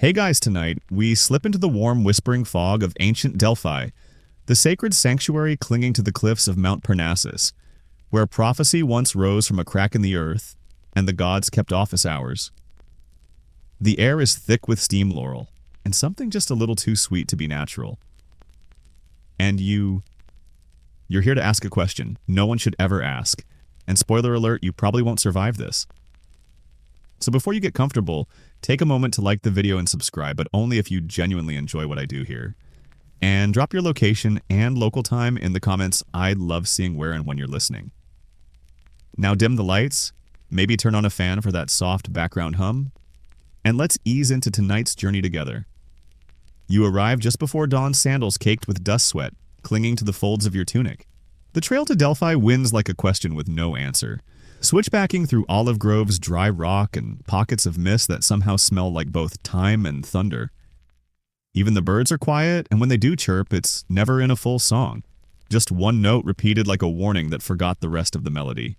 Hey guys, tonight we slip into the warm, whispering fog of ancient Delphi, the sacred sanctuary clinging to the cliffs of Mount Parnassus, where prophecy once rose from a crack in the earth and the gods kept office hours. The air is thick with steam laurel, and something just a little too sweet to be natural. And you're here to ask a question no one should ever ask, and spoiler alert, you probably won't survive this. So before you get comfortable, take a moment to like the video and subscribe, but only if you genuinely enjoy what I do here. And drop your location and local time in the comments. I'd love seeing where and when you're listening. Now dim the lights, maybe turn on a fan for that soft background hum, and let's ease into tonight's journey together. You arrive just before dawn, sandals caked with dust sweat, clinging to the folds of your tunic. The trail to Delphi winds like a question with no answer, switchbacking through olive groves, dry rock, and pockets of mist that somehow smell like both time and thunder. Even the birds are quiet, and when they do chirp, it's never in a full song. Just one note repeated like a warning that forgot the rest of the melody.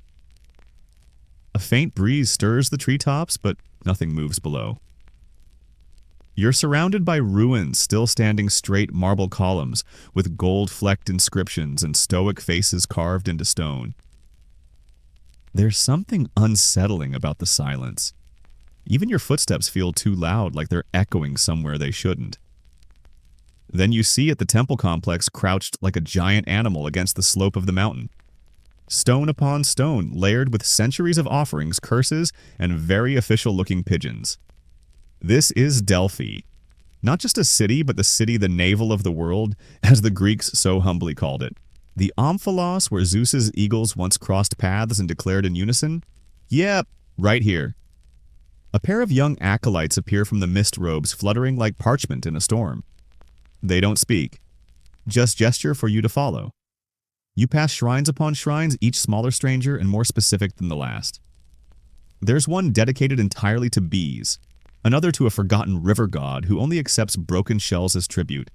A faint breeze stirs the treetops, but nothing moves below. You're surrounded by ruins, still standing straight marble columns with gold-flecked inscriptions and stoic faces carved into stone. There's something unsettling about the silence. Even your footsteps feel too loud, like they're echoing somewhere they shouldn't. Then you see at the temple complex crouched like a giant animal against the slope of the mountain. Stone upon stone, layered with centuries of offerings, curses, and very official-looking pigeons. This is Delphi. Not just a city, but the city, the navel of the world, as the Greeks so humbly called it. The Omphalos, where Zeus's eagles once crossed paths and declared in unison? Yep, right here. A pair of young acolytes appear from the mist robes, fluttering like parchment in a storm. They don't speak, just gesture for you to follow. You pass shrines upon shrines, each smaller, stranger, and more specific than the last. There's one dedicated entirely to bees, another to a forgotten river god who only accepts broken shells as tribute.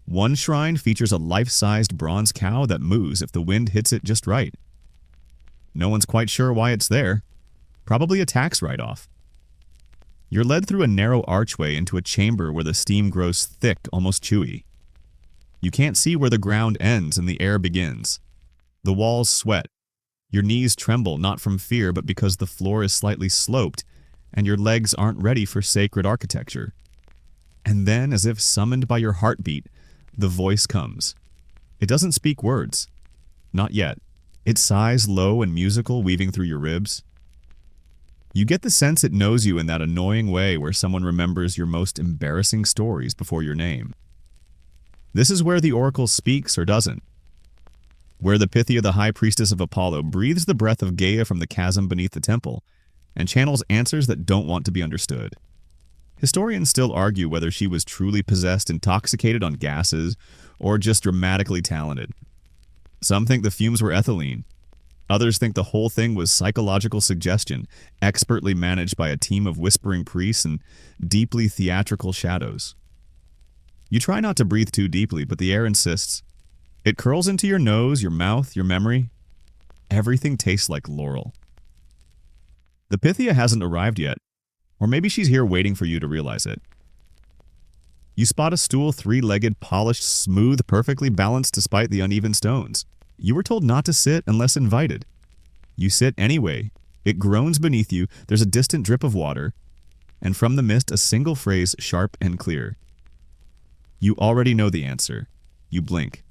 One shrine features a life-sized bronze cow that moos if the wind hits it just right. No one's quite sure why it's there. Probably a tax write-off. You're led through a narrow archway into a chamber where the steam grows thick, almost chewy. You can't see where the ground ends and the air begins. The walls sweat. Your knees tremble, not from fear, but because the floor is slightly sloped and your legs aren't ready for sacred architecture. And then, as if summoned by your heartbeat, the voice comes. It doesn't speak words. Not yet. It sighs low and musical, weaving through your ribs. You get the sense it knows you in that annoying way where someone remembers your most embarrassing stories before your name. This is where the oracle speaks or doesn't. Where the Pythia, the high priestess of Apollo, breathes the breath of Gaia from the chasm beneath the temple and channels answers that don't want to be understood. Historians still argue whether she was truly possessed, intoxicated on gases, or just dramatically talented. Some think the fumes were ethylene. Others think the whole thing was psychological suggestion, expertly managed by a team of whispering priests and deeply theatrical shadows. You try not to breathe too deeply, but the air insists. It curls into your nose, your mouth, your memory. Everything tastes like laurel. The Pythia hasn't arrived yet. Or maybe she's here waiting for you to realize it. You spot a stool, three-legged, polished, smooth, perfectly balanced despite the uneven stones. You were told not to sit unless invited. You sit anyway. It groans beneath you, there's a distant drip of water, and from the mist a single phrase, sharp and clear. You already know the answer. You blink.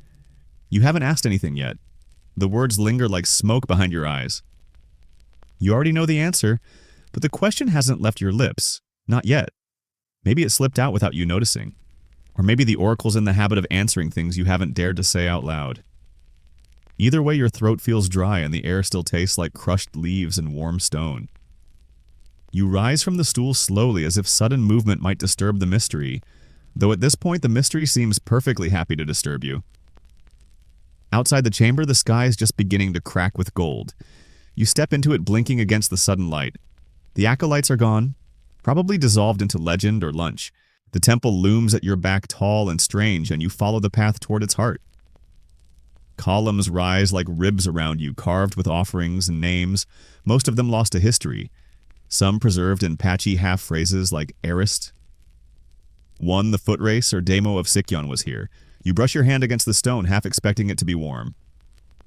You haven't asked anything yet. The words linger like smoke behind your eyes. You already know the answer, but the question hasn't left your lips. Not yet. Maybe it slipped out without you noticing. Or maybe the oracle's in the habit of answering things you haven't dared to say out loud. Either way, your throat feels dry and the air still tastes like crushed leaves and warm stone. You rise from the stool slowly as if sudden movement might disturb the mystery, though at this point the mystery seems perfectly happy to disturb you. Outside the chamber, the sky is just beginning to crack with gold. You step into it blinking against the sudden light. The acolytes are gone, probably dissolved into legend or lunch. The temple looms at your back tall and strange, and you follow the path toward its heart. Columns rise like ribs around you, carved with offerings and names, most of them lost to history, some preserved in patchy half-phrases like Arist, One, the foot race or demo of Sikyon was here. You brush your hand against the stone, half expecting it to be warm.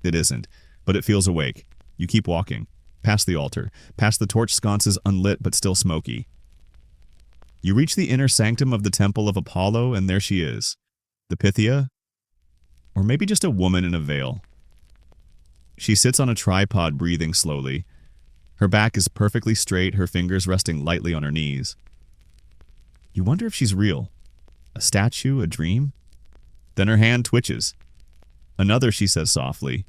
It isn't, but it feels awake. You keep walking, past the altar, past the torch sconces unlit but still smoky. You reach the inner sanctum of the temple of Apollo, and there she is. The Pythia? Or maybe just a woman in a veil. She sits on a tripod, breathing slowly. Her back is perfectly straight, her fingers resting lightly on her knees. You wonder if she's real. A statue, a dream? Then her hand twitches. Another, she says softly.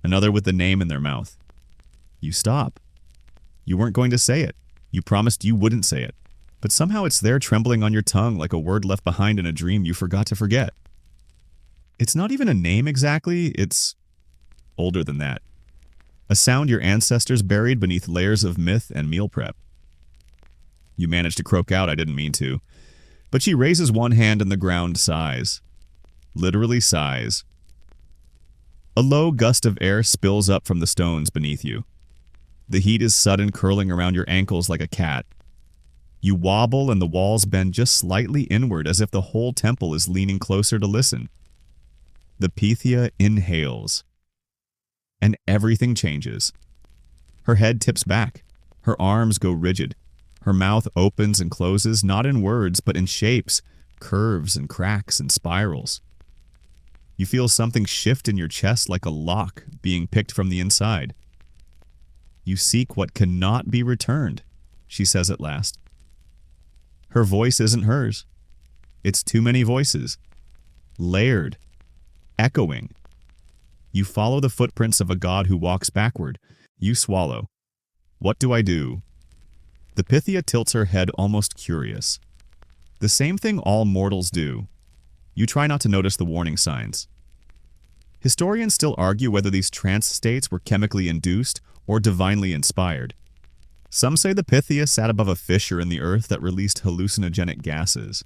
Another with the name in their mouth. You stop. You weren't going to say it. You promised you wouldn't say it. But somehow it's there trembling on your tongue like a word left behind in a dream you forgot to forget. It's not even a name exactly, it's older than that. A sound your ancestors buried beneath layers of myth and meal prep. You manage to croak out, I didn't mean to. But she raises one hand and the ground sighs. Literally sighs. A low gust of air spills up from the stones beneath you. The heat is sudden, curling around your ankles like a cat. You wobble and the walls bend just slightly inward as if the whole temple is leaning closer to listen. The Pythia inhales. And everything changes. Her head tips back. Her arms go rigid. Her mouth opens and closes, not in words, but in shapes, curves and cracks and spirals. You feel something shift in your chest like a lock being picked from the inside. You seek what cannot be returned, she says at last. Her voice isn't hers. It's too many voices. Layered. Echoing. You follow the footprints of a god who walks backward. You swallow. What do I do? The Pythia tilts her head, almost curious. The same thing all mortals do. You try not to notice the warning signs. Historians still argue whether these trance states were chemically induced or divinely inspired. Some say the Pythia sat above a fissure in the earth that released hallucinogenic gases.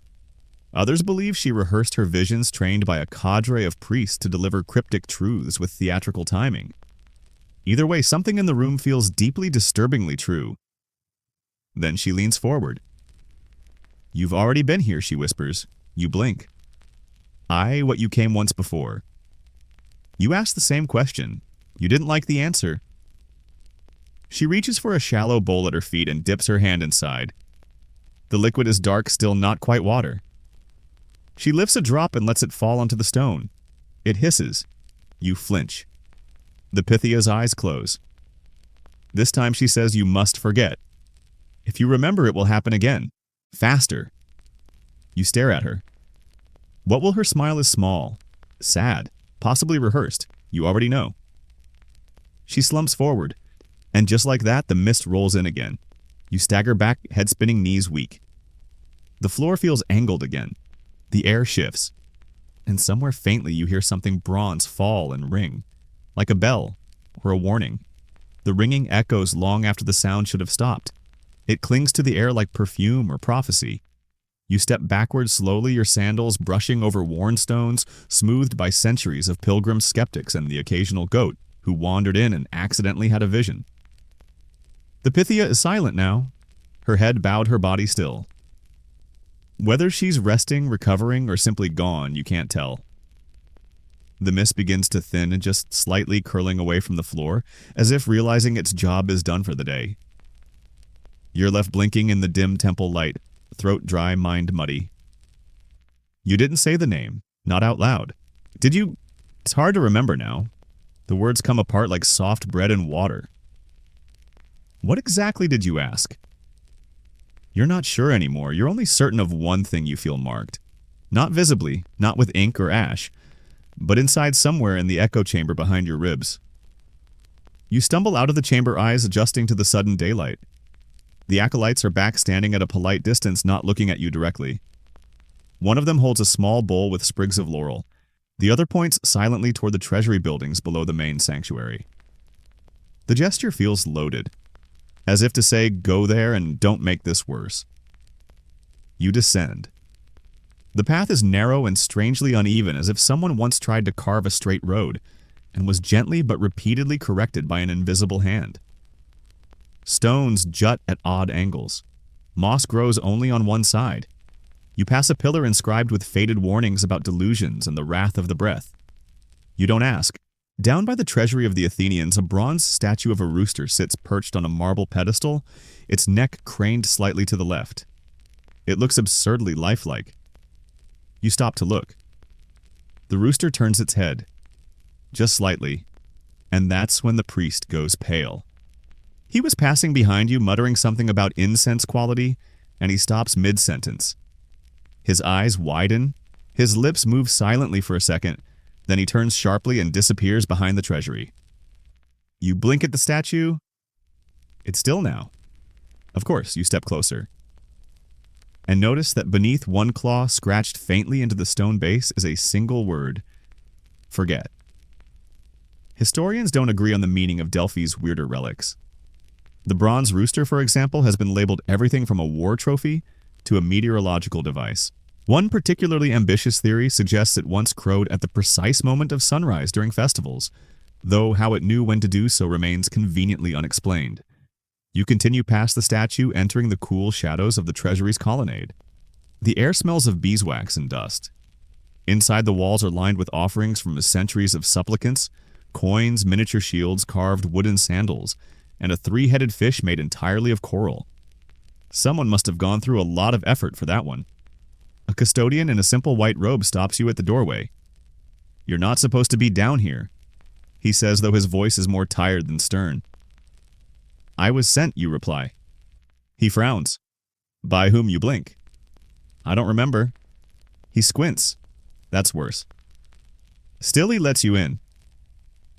Others believe she rehearsed her visions trained by a cadre of priests to deliver cryptic truths with theatrical timing. Either way, something in the room feels deeply disturbingly true. Then she leans forward. You've already been here, she whispers. You blink. What you came once before. You ask the same question. You didn't like the answer. She reaches for a shallow bowl at her feet and dips her hand inside. The liquid is dark, still not quite water. She lifts a drop and lets it fall onto the stone. It hisses. You flinch. The Pythia's eyes close. This time she says you must forget. If you remember, it will happen again. Faster. You stare at her. What will her smile is small, sad, possibly rehearsed. You already know. She slumps forward, and just like that, the mist rolls in again. You stagger back, head spinning, knees weak. The floor feels angled again. The air shifts, and somewhere faintly you hear something bronze fall and ring, like a bell or a warning. The ringing echoes long after the sound should have stopped. It clings to the air like perfume or prophecy. You step backward slowly, your sandals brushing over worn stones, smoothed by centuries of pilgrim skeptics and the occasional goat who wandered in and accidentally had a vision. The Pythia is silent now, her head bowed, her body still. Whether she's resting, recovering, or simply gone, you can't tell. The mist begins to thin and just slightly curling away from the floor, as if realizing its job is done for the day. You're left blinking in the dim temple light, throat dry, mind muddy. You didn't say the name, not out loud. Did you? It's hard to remember now. The words come apart like soft bread and water. What exactly did you ask? You're not sure anymore. You're only certain of one thing you feel marked. Not visibly, not with ink or ash, but inside somewhere in the echo chamber behind your ribs. You stumble out of the chamber, eyes adjusting to the sudden daylight. The acolytes are back, standing at a polite distance, not looking at you directly. One of them holds a small bowl with sprigs of laurel. The other points silently toward the treasury buildings below the main sanctuary. The gesture feels loaded, as if to say, go there and don't make this worse. You descend. The path is narrow and strangely uneven, as if someone once tried to carve a straight road, and was gently but repeatedly corrected by an invisible hand. Stones jut at odd angles. Moss grows only on one side. You pass a pillar inscribed with faded warnings about delusions and the wrath of the breath. You don't ask. Down by the treasury of the Athenians, a bronze statue of a rooster sits perched on a marble pedestal, its neck craned slightly to the left. It looks absurdly lifelike. You stop to look. The rooster turns its head, just slightly, and that's when the priest goes pale. He was passing behind you, muttering something about incense quality, and he stops mid-sentence. His eyes widen, his lips move silently for a second, then he turns sharply and disappears behind the treasury. You blink at the statue. It's still now. Of course, you step closer. And notice that beneath one claw, scratched faintly into the stone base, is a single word: forget. Historians don't agree on the meaning of Delphi's weirder relics. The bronze rooster, for example, has been labeled everything from a war trophy to a meteorological device. One particularly ambitious theory suggests it once crowed at the precise moment of sunrise during festivals, though how it knew when to do so remains conveniently unexplained. You continue past the statue, entering the cool shadows of the treasury's colonnade. The air smells of beeswax and dust. Inside, the walls are lined with offerings from centuries of supplicants, coins, miniature shields, carved wooden sandals, and a three-headed fish made entirely of coral. Someone must have gone through a lot of effort for that one. A custodian in a simple white robe stops you at the doorway. "You're not supposed to be down here," he says, though his voice is more tired than stern. "I was sent," you reply. He frowns. "By whom?" you blink. "I don't remember." He squints. That's worse. Still, he lets you in.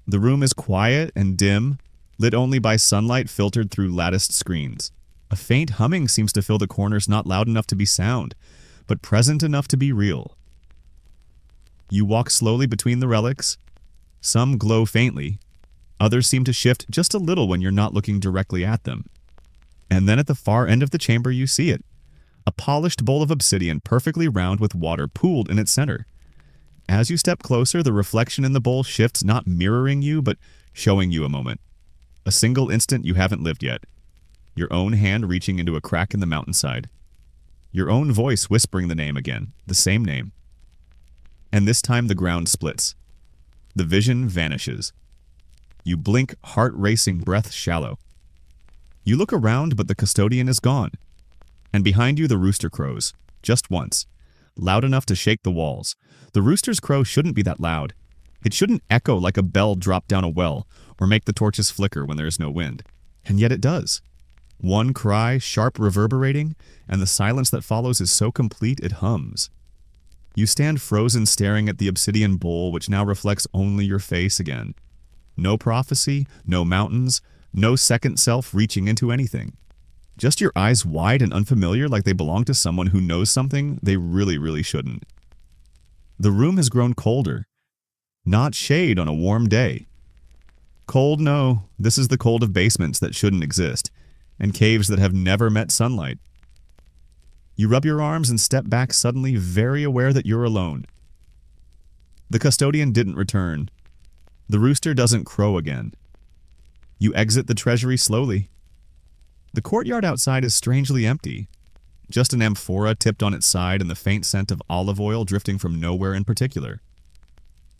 The room is quiet and dim, lit only by sunlight filtered through latticed screens. A faint humming seems to fill the corners, not loud enough to be sound, but present enough to be real. You walk slowly between the relics. Some glow faintly. Others seem to shift just a little when you're not looking directly at them. And then at the far end of the chamber you see it. A polished bowl of obsidian, perfectly round with water pooled in its center. As you step closer, the reflection in the bowl shifts, not mirroring you, but showing you a moment. A single instant you haven't lived yet. Your own hand reaching into a crack in the mountainside. Your own voice whispering the name again, the same name. And this time the ground splits. The vision vanishes. You blink, heart racing, breath shallow. You look around, but the custodian is gone. And behind you the rooster crows, just once, loud enough to shake the walls. The rooster's crow shouldn't be that loud. It shouldn't echo like a bell dropped down a well, or make the torches flicker when there is no wind. And yet it does. One cry, sharp reverberating, and the silence that follows is so complete it hums. You stand frozen, staring at the obsidian bowl, which now reflects only your face again. No prophecy, no mountains, no second self reaching into anything. Just your eyes wide and unfamiliar, like they belong to someone who knows something they really, really shouldn't. The room has grown colder. Not shade on a warm day. Cold, no. This is the cold of basements that shouldn't exist, and caves that have never met sunlight. You rub your arms and step back, suddenly very aware that you're alone. The custodian didn't return. The rooster doesn't crow again. You exit the treasury slowly. The courtyard outside is strangely empty. Just an amphora tipped on its side and the faint scent of olive oil drifting from nowhere in particular.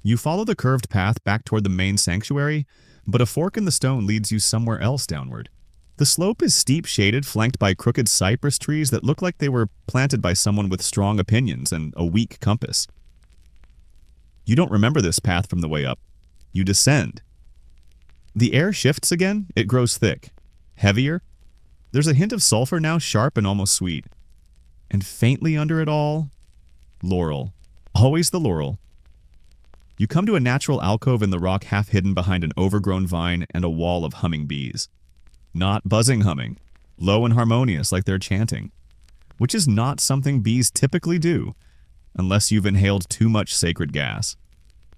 You follow the curved path back toward the main sanctuary, but a fork in the stone leads you somewhere else downward. The slope is steep, shaded, flanked by crooked cypress trees that look like they were planted by someone with strong opinions and a weak compass. You don't remember this path from the way up. You descend. The air shifts again. It grows thick, heavier. There's a hint of sulfur now, sharp and almost sweet. And faintly under it all, laurel. Always the laurel. You come to a natural alcove in the rock, half hidden behind an overgrown vine and a wall of humming bees. Not buzzing humming, low and harmonious like they're chanting, which is not something bees typically do, unless you've inhaled too much sacred gas,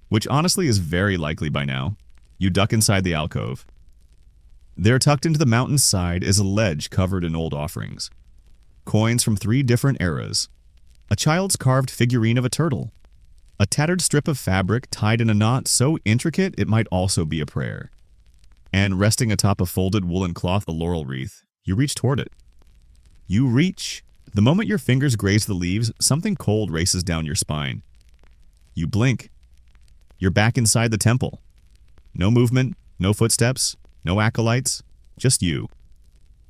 which honestly is very likely by now. You duck inside the alcove. There, tucked into the mountain's side, is a ledge covered in old offerings. Coins from 3 different eras. A child's carved figurine of a turtle. A tattered strip of fabric tied in a knot so intricate it might also be a prayer. And resting atop a folded woolen cloth, a laurel wreath. You reach toward it. You reach The moment your fingers graze the leaves, something cold races down your spine. You blink. You're back inside the temple. No movement, no footsteps, no acolytes, just you.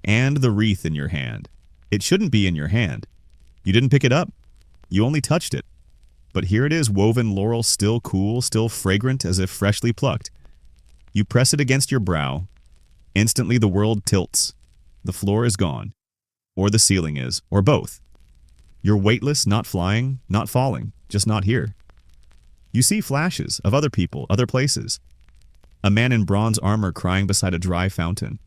And the wreath in your hand. It shouldn't be in your hand. You didn't pick it up. You only touched it. But here it is, woven laurel, still cool, still fragrant as if freshly plucked. You press it against your brow. Instantly the world tilts. The floor is gone. Or the ceiling is, or both. You're weightless, not flying, not falling, just not here. You see flashes of other people, other places. A man in bronze armor crying beside a dry fountain.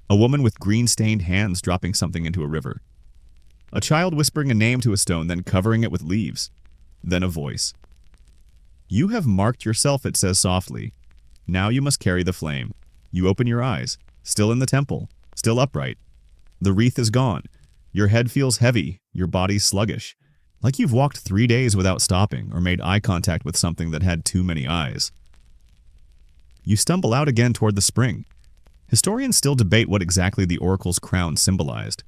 A woman with green-stained hands dropping something into a river. A child whispering a name to a stone, then covering it with leaves. Then a voice. You have marked yourself, it says softly. Now you must carry the flame. You open your eyes, still in the temple, still upright. The wreath is gone. Your head feels heavy, your body sluggish, like you've walked 3 days without stopping or made eye contact with something that had too many eyes. You stumble out again toward the spring. Historians still debate what exactly the oracle's crown symbolized.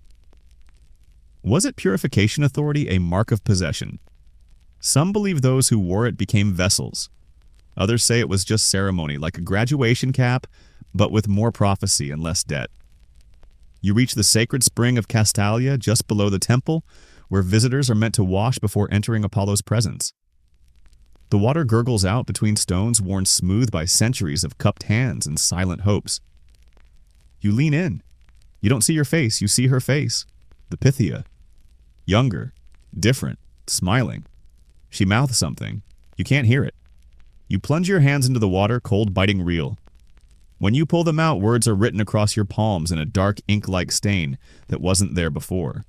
Was it purification authority, a mark of possession? Some believe those who wore it became vessels. Others say it was just ceremony, like a graduation cap, but with more prophecy and less debt. You reach the sacred spring of Castalia just below the temple, where visitors are meant to wash before entering Apollo's presence. The water gurgles out between stones worn smooth by centuries of cupped hands and silent hopes. You lean in. You don't see your face, you see her face. The Pythia. Younger, different, smiling. She mouths something. You can't hear it. You plunge your hands into the water, cold, biting real. When you pull them out, words are written across your palms in a dark ink-like stain that wasn't there before.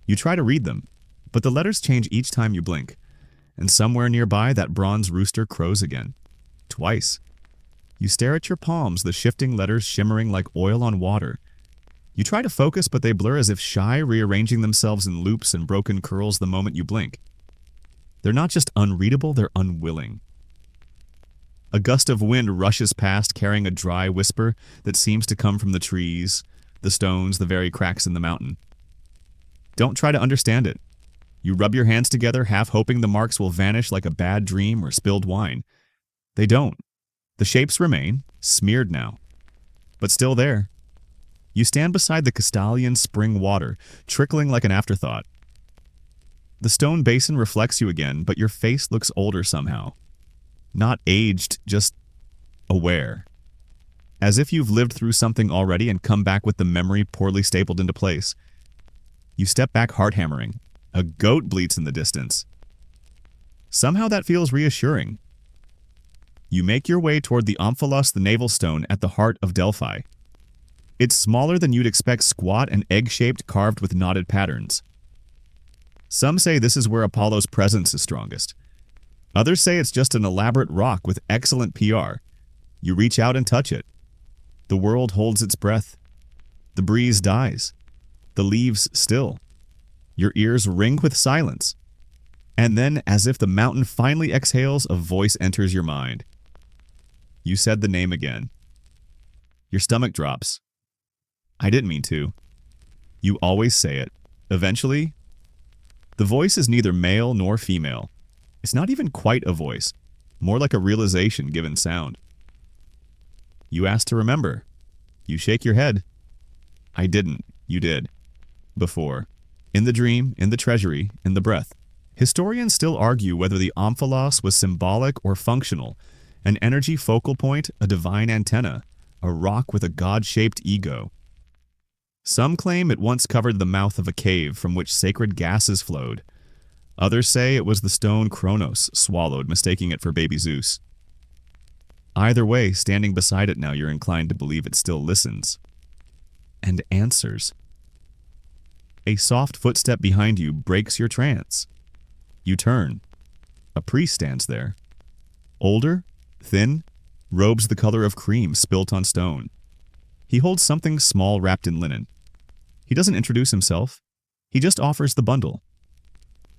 You try to read them, but the letters change each time you blink, and somewhere nearby that bronze rooster crows again. Twice. You stare at your palms, the shifting letters shimmering like oil on water. You try to focus, but they blur as if shy, rearranging themselves in loops and broken curls the moment you blink. They're not just unreadable, they're unwilling. A gust of wind rushes past, carrying a dry whisper that seems to come from the trees, the stones, the very cracks in the mountain. Don't try to understand it. You rub your hands together, half hoping the marks will vanish like a bad dream or spilled wine. They don't. The shapes remain, smeared now, but still there. You stand beside the Castalian spring water, trickling like an afterthought. The stone basin reflects you again, but your face looks older somehow. Not aged, just aware. As if you've lived through something already and come back with the memory poorly stapled into place. You step back, heart hammering. A goat bleats in the distance. Somehow that feels reassuring. You make your way toward the omphalos, the navel stone at the heart of Delphi. It's smaller than you'd expect, squat and egg-shaped, carved with knotted patterns. Some say this is where Apollo's presence is strongest. Others say it's just an elaborate rock with excellent PR. You reach out and touch it. The world holds its breath. The breeze dies. The leaves still. Your ears ring with silence. And then, as if the mountain finally exhales, a voice enters your mind. You said the name again. Your stomach drops. I didn't mean to. You always say it. Eventually, the voice is neither male nor female. It's not even quite a voice, more like a realization given sound. You ask to remember. You shake your head. I didn't. You did. Before. In the dream, in the treasury, in the breath. Historians still argue whether the omphalos was symbolic or functional, an energy focal point, a divine antenna, a rock with a god-shaped ego. Some claim it once covered the mouth of a cave from which sacred gases flowed. Others say it was the stone Kronos swallowed, mistaking it for baby Zeus. Either way, standing beside it now, you're inclined to believe it still listens. And answers. A soft footstep behind you breaks your trance. You turn. A priest stands there. Older, thin, robes the color of cream spilt on stone. He holds something small wrapped in linen. He doesn't introduce himself. He just offers the bundle.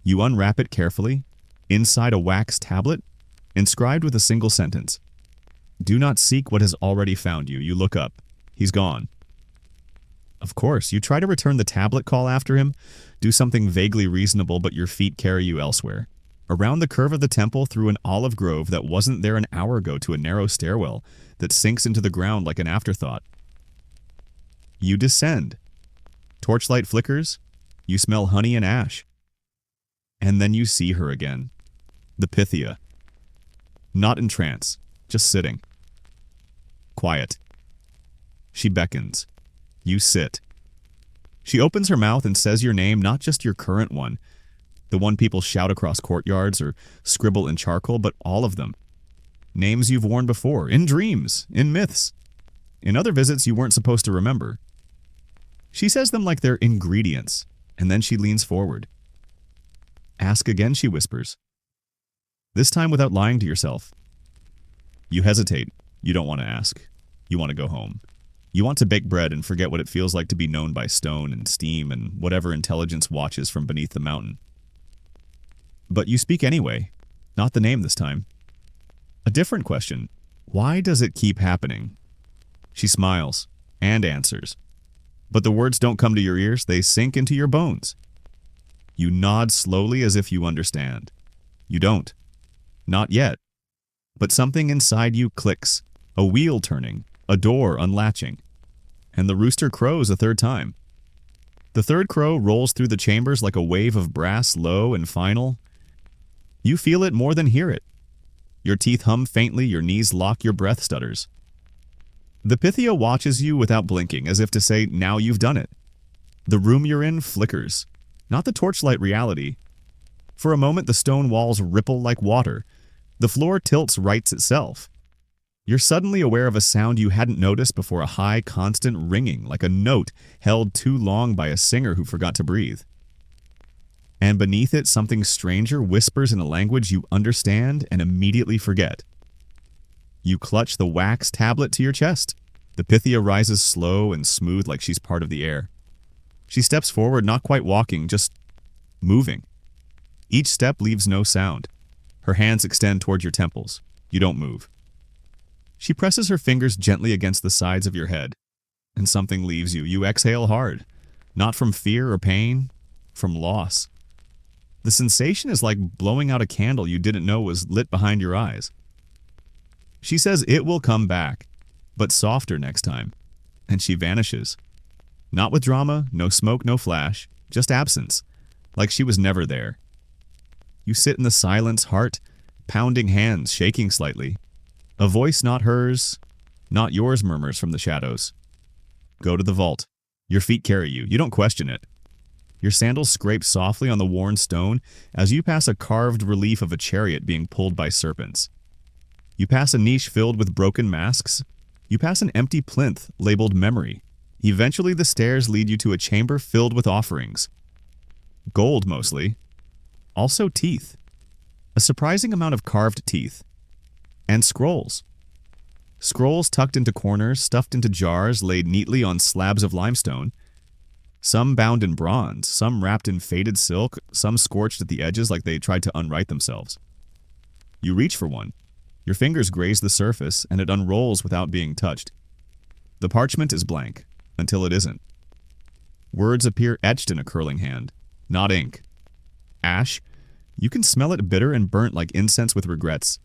You unwrap it carefully. Inside a wax tablet, inscribed with a single sentence. Do not seek what has already found you. You look up. He's gone. Of course, you try to return the tablet call after him, do something vaguely reasonable, but your feet carry you elsewhere. Around the curve of the temple, through an olive grove that wasn't there an hour ago, to a narrow stairwell that sinks into the ground like an afterthought. You descend. Torchlight flickers. You smell honey and ash. And then you see her again. The Pythia. Not in trance, just sitting. Quiet. She beckons. You sit. She opens her mouth and says your name, not just your current one, the one people shout across courtyards or scribble in charcoal, but all of them. Names you've worn before, in dreams, in myths, in other visits you weren't supposed to remember. She says them like they're ingredients, and then she leans forward. Ask again, she whispers. This time without lying to yourself. You hesitate. You don't want to ask. You want to go home. You want to bake bread and forget what it feels like to be known by stone and steam and whatever intelligence watches from beneath the mountain. But you speak anyway. Not the name this time. A different question. Why does it keep happening? She smiles and answers. But the words don't come to your ears, they sink into your bones. You nod slowly as if you understand. You don't. Not yet. But something inside you clicks, a wheel turning, a door unlatching. And the rooster crows a third time. The third crow rolls through the chambers like a wave of brass, low and final. You feel it more than hear it. Your teeth hum faintly, your knees lock, your breath stutters. The Pythia watches you without blinking, as if to say, now you've done it. The room you're in flickers, not the torchlight reality. For a moment, the stone walls ripple like water. The floor tilts rights itself. You're suddenly aware of a sound you hadn't noticed before, a high, constant ringing, like a note held too long by a singer who forgot to breathe. And beneath it, something stranger whispers in a language you understand and immediately forget. You clutch the wax tablet to your chest. The Pythia rises slow and smooth like she's part of the air. She steps forward, not quite walking, just moving. Each step leaves no sound. Her hands extend toward your temples. You don't move. She presses her fingers gently against the sides of your head, and something leaves you. You exhale hard, not from fear or pain, from loss. The sensation is like blowing out a candle you didn't know was lit behind your eyes. She says it will come back, but softer next time, and she vanishes. Not with drama, no smoke, no flash, just absence, like she was never there. You sit in the silence, heart pounding, hands shaking slightly. A voice not hers, not yours murmurs from the shadows. Go to the vault. Your feet carry you. You don't question it. Your sandals scrape softly on the worn stone as you pass a carved relief of a chariot being pulled by serpents. You pass a niche filled with broken masks. You pass an empty plinth labeled memory. Eventually the stairs lead you to a chamber filled with offerings. Gold mostly. Also teeth. A surprising amount of carved teeth. And scrolls. Scrolls tucked into corners, stuffed into jars, laid neatly on slabs of limestone. Some bound in bronze, some wrapped in faded silk, some scorched at the edges like they tried to unwrite themselves. You reach for one. Your fingers graze the surface, and it unrolls without being touched. The parchment is blank, until it isn't. Words appear etched in a curling hand, not ink. Ash. You can smell it bitter and burnt like incense with regrets.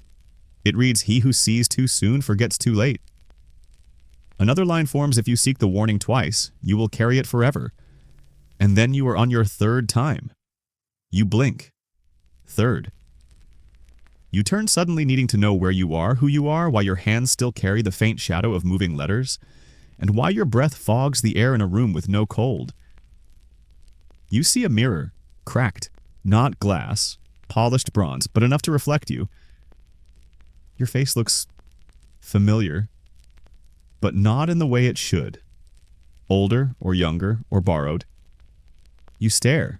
It reads, "He who sees too soon forgets too late." Another line forms, "If you seek the warning twice, you will carry it forever." And then you are on your third time. You blink. Third. You turn suddenly, needing to know where you are, who you are, why your hands still carry the faint shadow of moving letters, and why your breath fogs the air in a room with no cold. You see a mirror, cracked, not glass, polished bronze, but enough to reflect you. Your face looks familiar, but not in the way it should. Older or younger or borrowed. You stare.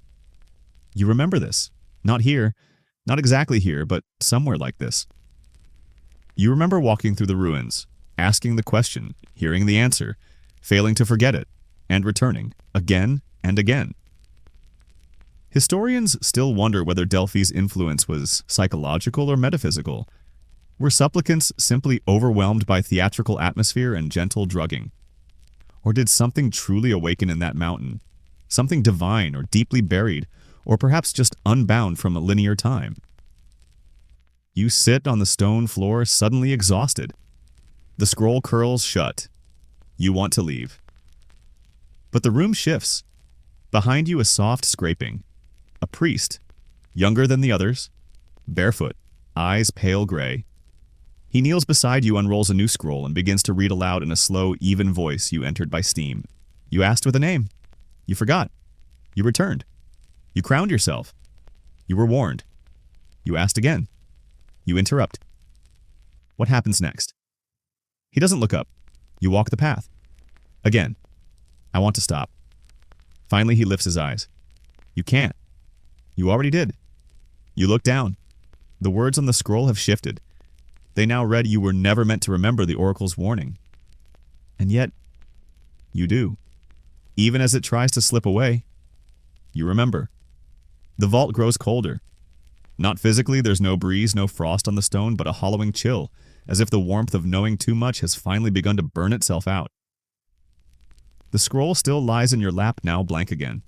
You remember this. Not here, not exactly here, but somewhere like this. You remember walking through the ruins, asking the question, hearing the answer, failing to forget it, and returning, again and again. Historians still wonder whether Delphi's influence was psychological or metaphysical. Were supplicants simply overwhelmed by theatrical atmosphere and gentle drugging? Or did something truly awaken in that mountain? Something divine or deeply buried, or perhaps just unbound from a linear time? You sit on the stone floor, suddenly exhausted. The scroll curls shut. You want to leave. But the room shifts. Behind you, a soft scraping. A priest, younger than the others, barefoot, eyes pale gray. He kneels beside you, unrolls a new scroll, and begins to read aloud in a slow, even voice you entered by steam. You asked with a name. You forgot. You returned. You crowned yourself. You were warned. You asked again. You interrupt. What happens next? He doesn't look up. You walk the path. Again. I want to stop. Finally, he lifts his eyes. You can't. You already did. You look down. The words on the scroll have shifted. They now read, "You were never meant to remember the oracle's warning." And yet, you do. Even as it tries to slip away, you remember. The vault grows colder. Not physically, there's no breeze, no frost on the stone, but a hollowing chill, as if the warmth of knowing too much has finally begun to burn itself out. The scroll still lies in your lap, now blank again.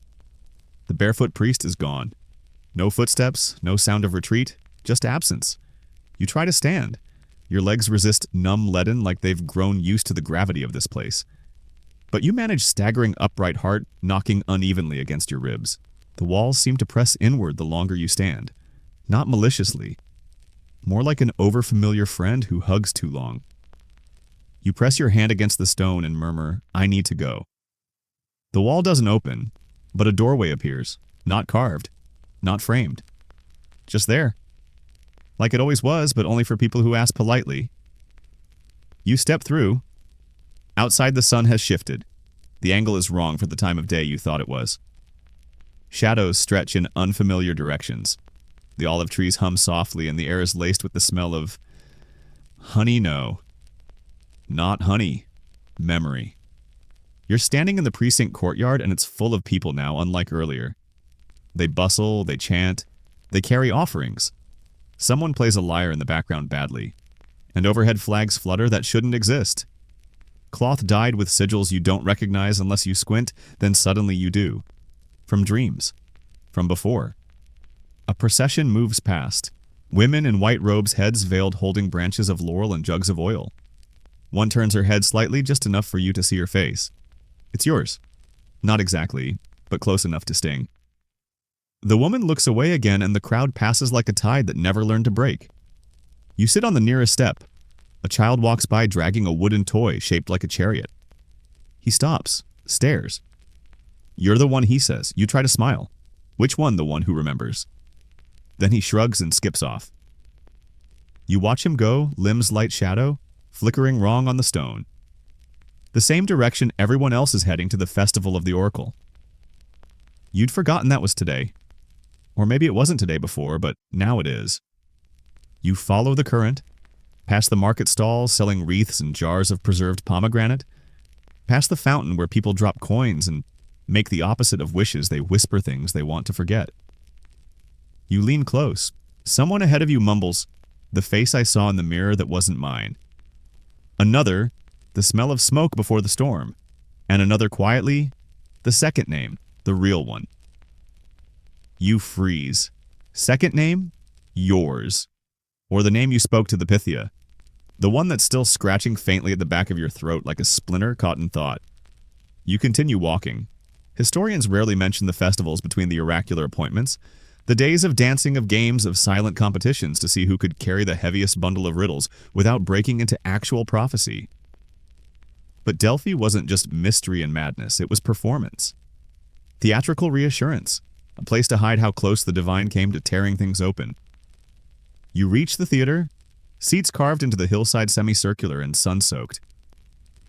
The barefoot priest is gone. No footsteps, no sound of retreat, just absence. You try to stand. Your legs resist numb leaden like they've grown used to the gravity of this place. But you manage staggering upright, heart knocking unevenly against your ribs. The walls seem to press inward the longer you stand. Not maliciously. More like an overfamiliar friend who hugs too long. You press your hand against the stone and murmur, "I need to go." The wall doesn't open, but a doorway appears. Not carved. Not framed. Just there. Like it always was, but only for people who ask politely. You step through. Outside, the sun has shifted. The angle is wrong for the time of day you thought it was. Shadows stretch in unfamiliar directions. The olive trees hum softly, and the air is laced with the smell of honey. No. Not honey. Memory. You're standing in the precinct courtyard, and it's full of people now, unlike earlier. They bustle, they chant, they carry offerings. Someone plays a lyre in the background badly, and overhead flags flutter that shouldn't exist. Cloth dyed with sigils you don't recognize unless you squint, then suddenly you do. From dreams. From before. A procession moves past. Women in white robes, heads veiled, holding branches of laurel and jugs of oil. One turns her head slightly, just enough for you to see her face. It's yours. Not exactly, but close enough to sting. The woman looks away again, and the crowd passes like a tide that never learned to break. You sit on the nearest step. A child walks by dragging a wooden toy shaped like a chariot. He stops, stares. You're the one, he says. You try to smile. Which one, the one who remembers? Then he shrugs and skips off. You watch him go, limbs light shadow, flickering wrong on the stone. The same direction everyone else is heading, to the festival of the oracle. You'd forgotten that was today. Or maybe it wasn't today before, but now it is. You follow the current, past the market stalls selling wreaths and jars of preserved pomegranate, past the fountain where people drop coins and make the opposite of wishes. They whisper things they want to forget. You lean close. Someone ahead of you mumbles, "The face I saw in the mirror that wasn't mine." Another, "The smell of smoke before the storm." And another quietly, "The second name, the real one." You freeze. Second name? Yours. Or the name you spoke to the Pythia. The one that's still scratching faintly at the back of your throat like a splinter caught in thought. You continue walking. Historians rarely mention the festivals between the oracular appointments, the days of dancing, of games, of silent competitions to see who could carry the heaviest bundle of riddles without breaking into actual prophecy. But Delphi wasn't just mystery and madness, it was performance. Theatrical reassurance. A place to hide how close the divine came to tearing things open. You reach the theater, seats carved into the hillside semicircular and sun-soaked.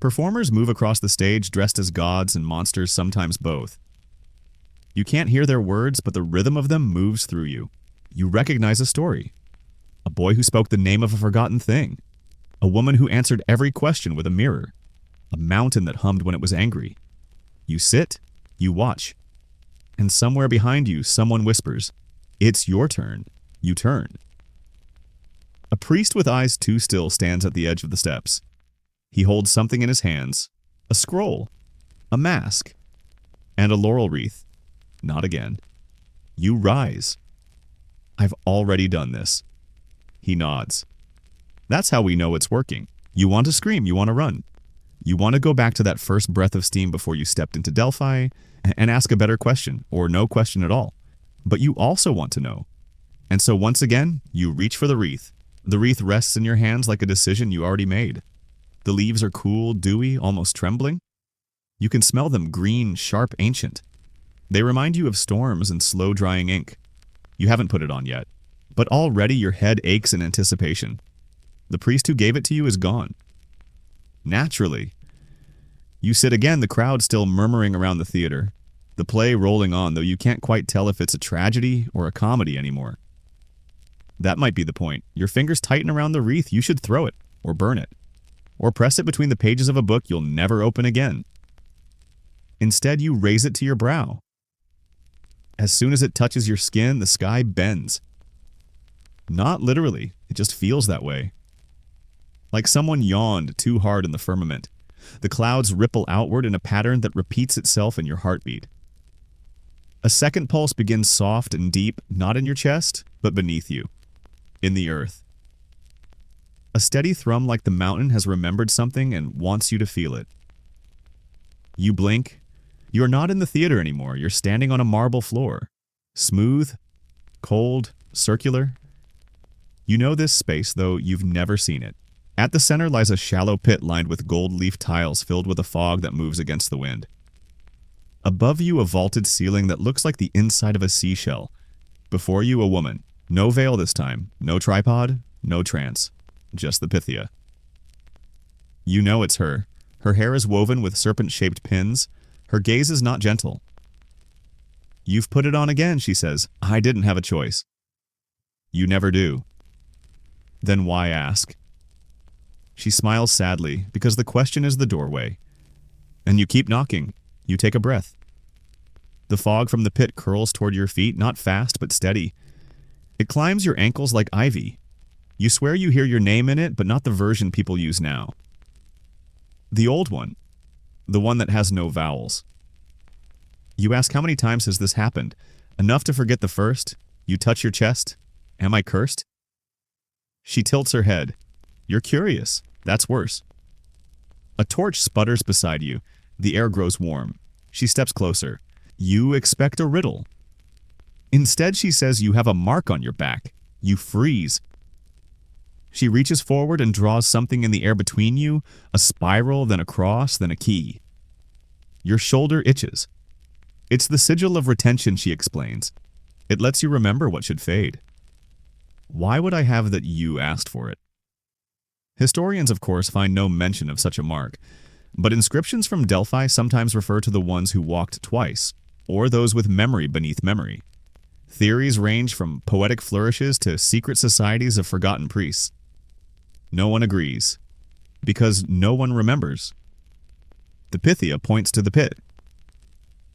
Performers move across the stage dressed as gods and monsters, sometimes both. You can't hear their words, but the rhythm of them moves through you. You recognize a story. A boy who spoke the name of a forgotten thing. A woman who answered every question with a mirror. A mountain that hummed when it was angry. You sit, you watch. And somewhere behind you, someone whispers, "It's your turn." You turn. A priest with eyes too still stands at the edge of the steps. He holds something in his hands. A scroll. A mask. And a laurel wreath. Not again. You rise. I've already done this. He nods. That's how we know it's working. You want to scream, you want to run. You want to go back to that first breath of steam before you stepped into Delphi and ask a better question, or no question at all. But you also want to know. And so once again, you reach for the wreath. The wreath rests in your hands like a decision you already made. The leaves are cool, dewy, almost trembling. You can smell them green, sharp, ancient. They remind you of storms and slow-drying ink. You haven't put it on yet, but already your head aches in anticipation. The priest who gave it to you is gone. Naturally. You sit again, the crowd still murmuring around the theater. The play rolling on, though you can't quite tell if it's a tragedy or a comedy anymore. That might be the point. Your fingers tighten around the wreath, you should throw it, or burn it, or press it between the pages of a book you'll never open again. Instead, you raise it to your brow. As soon as it touches your skin, the sky bends. Not literally, it just feels that way. Like someone yawned too hard in the firmament. The clouds ripple outward in a pattern that repeats itself in your heartbeat. A second pulse begins soft and deep, not in your chest, but beneath you, in the earth. A steady thrum like the mountain has remembered something and wants you to feel it. You blink. You're not in the theater anymore. You're standing on a marble floor. Smooth, cold, circular. You know this space, though you've never seen it. At the center lies a shallow pit lined with gold leaf tiles filled with a fog that moves against the wind. Above you, a vaulted ceiling that looks like the inside of a seashell. Before you, a woman. No veil this time. No tripod. No trance. Just the Pythia. You know it's her. Her hair is woven with serpent-shaped pins. Her gaze is not gentle. You've put it on again, she says. I didn't have a choice. You never do. Then why ask? She smiles sadly, because the question is the doorway. And you keep knocking. You take a breath. The fog from the pit curls toward your feet, not fast, but steady. It climbs your ankles like ivy. You swear you hear your name in it, but not the version people use now. The old one. The one that has no vowels. You ask how many times has this happened? Enough to forget the first? You touch your chest. Am I cursed? She tilts her head. You're curious. That's worse. A torch sputters beside you. The air grows warm. She steps closer. You expect a riddle. Instead, she says you have a mark on your back. You freeze. She reaches forward and draws something in the air between you, a spiral, then a cross, then a key. Your shoulder itches. It's the sigil of retention, she explains. It lets you remember what should fade. Why would I have that you asked for it? Historians, of course, find no mention of such a mark, but inscriptions from Delphi sometimes refer to the ones who walked twice, or those with memory beneath memory. Theories range from poetic flourishes to secret societies of forgotten priests. No one agrees, because no one remembers. The Pythia points to the pit.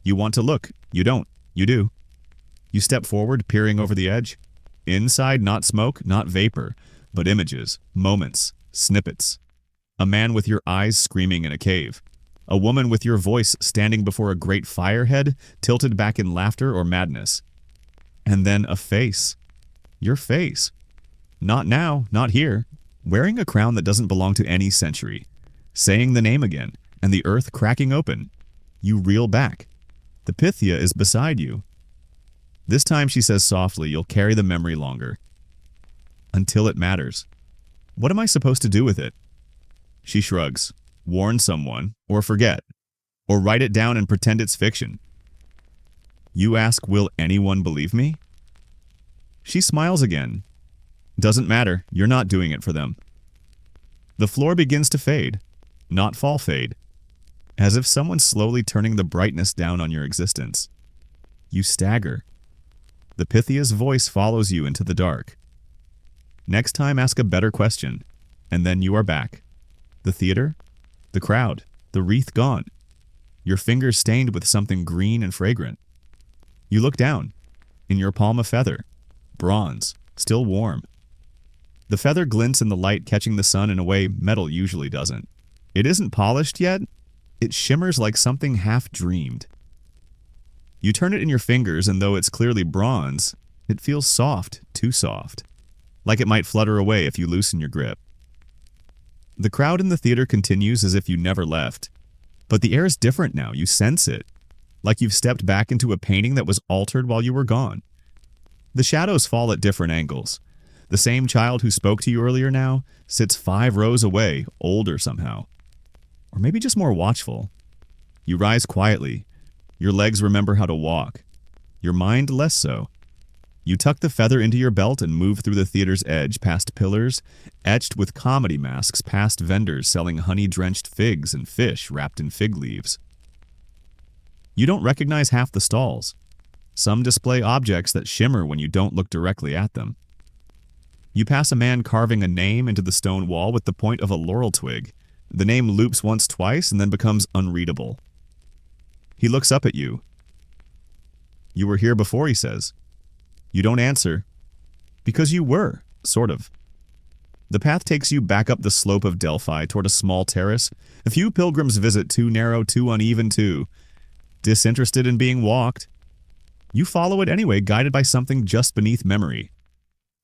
You want to look. You don't. You do. You step forward, peering over the edge. Inside, not smoke, not vapor, but images, moments, snippets. A man with your eyes screaming in a cave. A woman with your voice standing before a great firehead, tilted back in laughter or madness. And then a face. Your face. Not now, not here. Wearing a crown that doesn't belong to any century. Saying the name again, and the earth cracking open. You reel back. The Pythia is beside you. This time, she says softly, you'll carry the memory longer. Until it matters. What am I supposed to do with it? She shrugs. Warn someone, or forget. Or write it down and pretend it's fiction. You ask, will anyone believe me? She smiles again. Doesn't matter, you're not doing it for them. The floor begins to fade, not fall fade, as if someone's slowly turning the brightness down on your existence. You stagger. The Pythia's voice follows you into the dark. Next time, ask a better question, and then you are back. The theater, the crowd, the wreath gone. Your fingers stained with something green and fragrant. You look down. In your palm a feather. Bronze. Still warm. The feather glints in the light, catching the sun in a way metal usually doesn't. It isn't polished yet, It shimmers like something half-dreamed. You turn it in your fingers, and though it's clearly bronze, it feels soft, too soft, like it might flutter away if you loosen your grip. The crowd in the theater continues as if you never left, but the air is different now. You sense it, like you've stepped back into a painting that was altered while you were gone. The shadows fall at different angles. The same child who spoke to you earlier now sits 5 rows away, older somehow. Or maybe just more watchful. You rise quietly. Your legs remember how to walk. Your mind less so. You tuck the feather into your belt and move through the theater's edge, past pillars, etched with comedy masks, past vendors selling honey-drenched figs and fish wrapped in fig leaves. You don't recognize half the stalls. Some display objects that shimmer when you don't look directly at them. You pass a man carving a name into the stone wall with the point of a laurel twig. The name loops once, twice, and then becomes unreadable. He looks up at you. "You were here before," he says. You don't answer. Because you were, sort of. The path takes you back up the slope of Delphi toward a small terrace. A few pilgrims visit, too narrow, too uneven, too disinterested in being walked. You follow it anyway, guided by something just beneath memory.